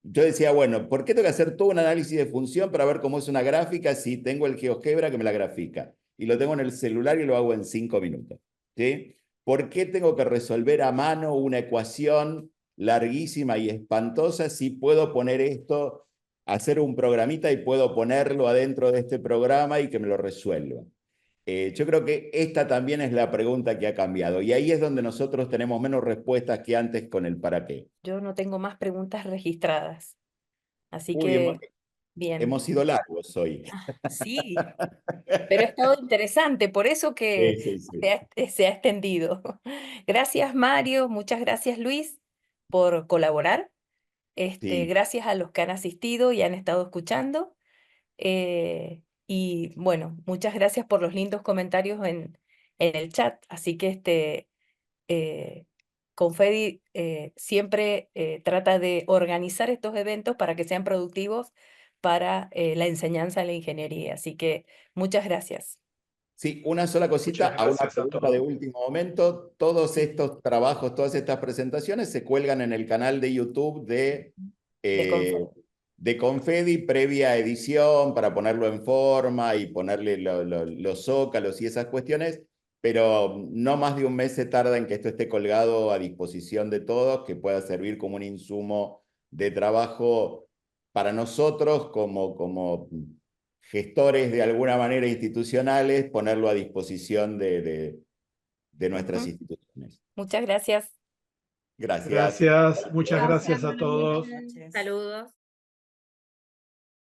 [SPEAKER 3] Yo decía, bueno, ¿por qué tengo que hacer todo un análisis de función para ver cómo es una gráfica si tengo el GeoGebra que me la grafica? Y lo tengo en el celular y lo hago en 5 minutos. ¿Sí? ¿Por qué tengo que resolver a mano una ecuación larguísima y espantosa si puedo poner esto, hacer un programita y puedo ponerlo adentro de este programa y que me lo resuelva? Yo creo que esta también es la pregunta que ha cambiado y ahí es donde nosotros tenemos menos respuestas que antes con el para qué.
[SPEAKER 1] Yo no tengo más preguntas registradas, así
[SPEAKER 3] Uy,
[SPEAKER 1] que bien.
[SPEAKER 3] hemos sido largos hoy.
[SPEAKER 1] Sí, pero ha estado interesante, por eso que
[SPEAKER 3] Sí, sí, sí.
[SPEAKER 1] se ha extendido. Gracias, Mario, muchas gracias, Luis, por colaborar.
[SPEAKER 3] Sí.
[SPEAKER 1] Gracias a los que han asistido y han estado escuchando. Y bueno, muchas gracias por los lindos comentarios en el chat. Así que eh, Confedi siempre trata de organizar estos eventos para que sean productivos para la enseñanza de la ingeniería. Así que muchas gracias.
[SPEAKER 3] Sí, una sola cosita,
[SPEAKER 4] Muchas
[SPEAKER 3] a una
[SPEAKER 4] gracias a
[SPEAKER 3] pregunta de
[SPEAKER 4] todos.
[SPEAKER 3] último momento. Todos estos trabajos, todas estas presentaciones se cuelgan en el canal de YouTube
[SPEAKER 1] De Confedi.
[SPEAKER 3] de Confedi, previa edición, para ponerlo en forma y ponerle los zócalos y esas cuestiones, pero no más de un mes se tarda en que esto esté colgado a disposición de todos, que pueda servir como un insumo de trabajo para nosotros como gestores de alguna manera institucionales, ponerlo a disposición de nuestras
[SPEAKER 1] Ujú.
[SPEAKER 3] instituciones.
[SPEAKER 1] Muchas gracias.
[SPEAKER 3] Gracias.
[SPEAKER 4] Gracias, muchas
[SPEAKER 1] Adiós.
[SPEAKER 4] gracias a todos.
[SPEAKER 1] Saludos.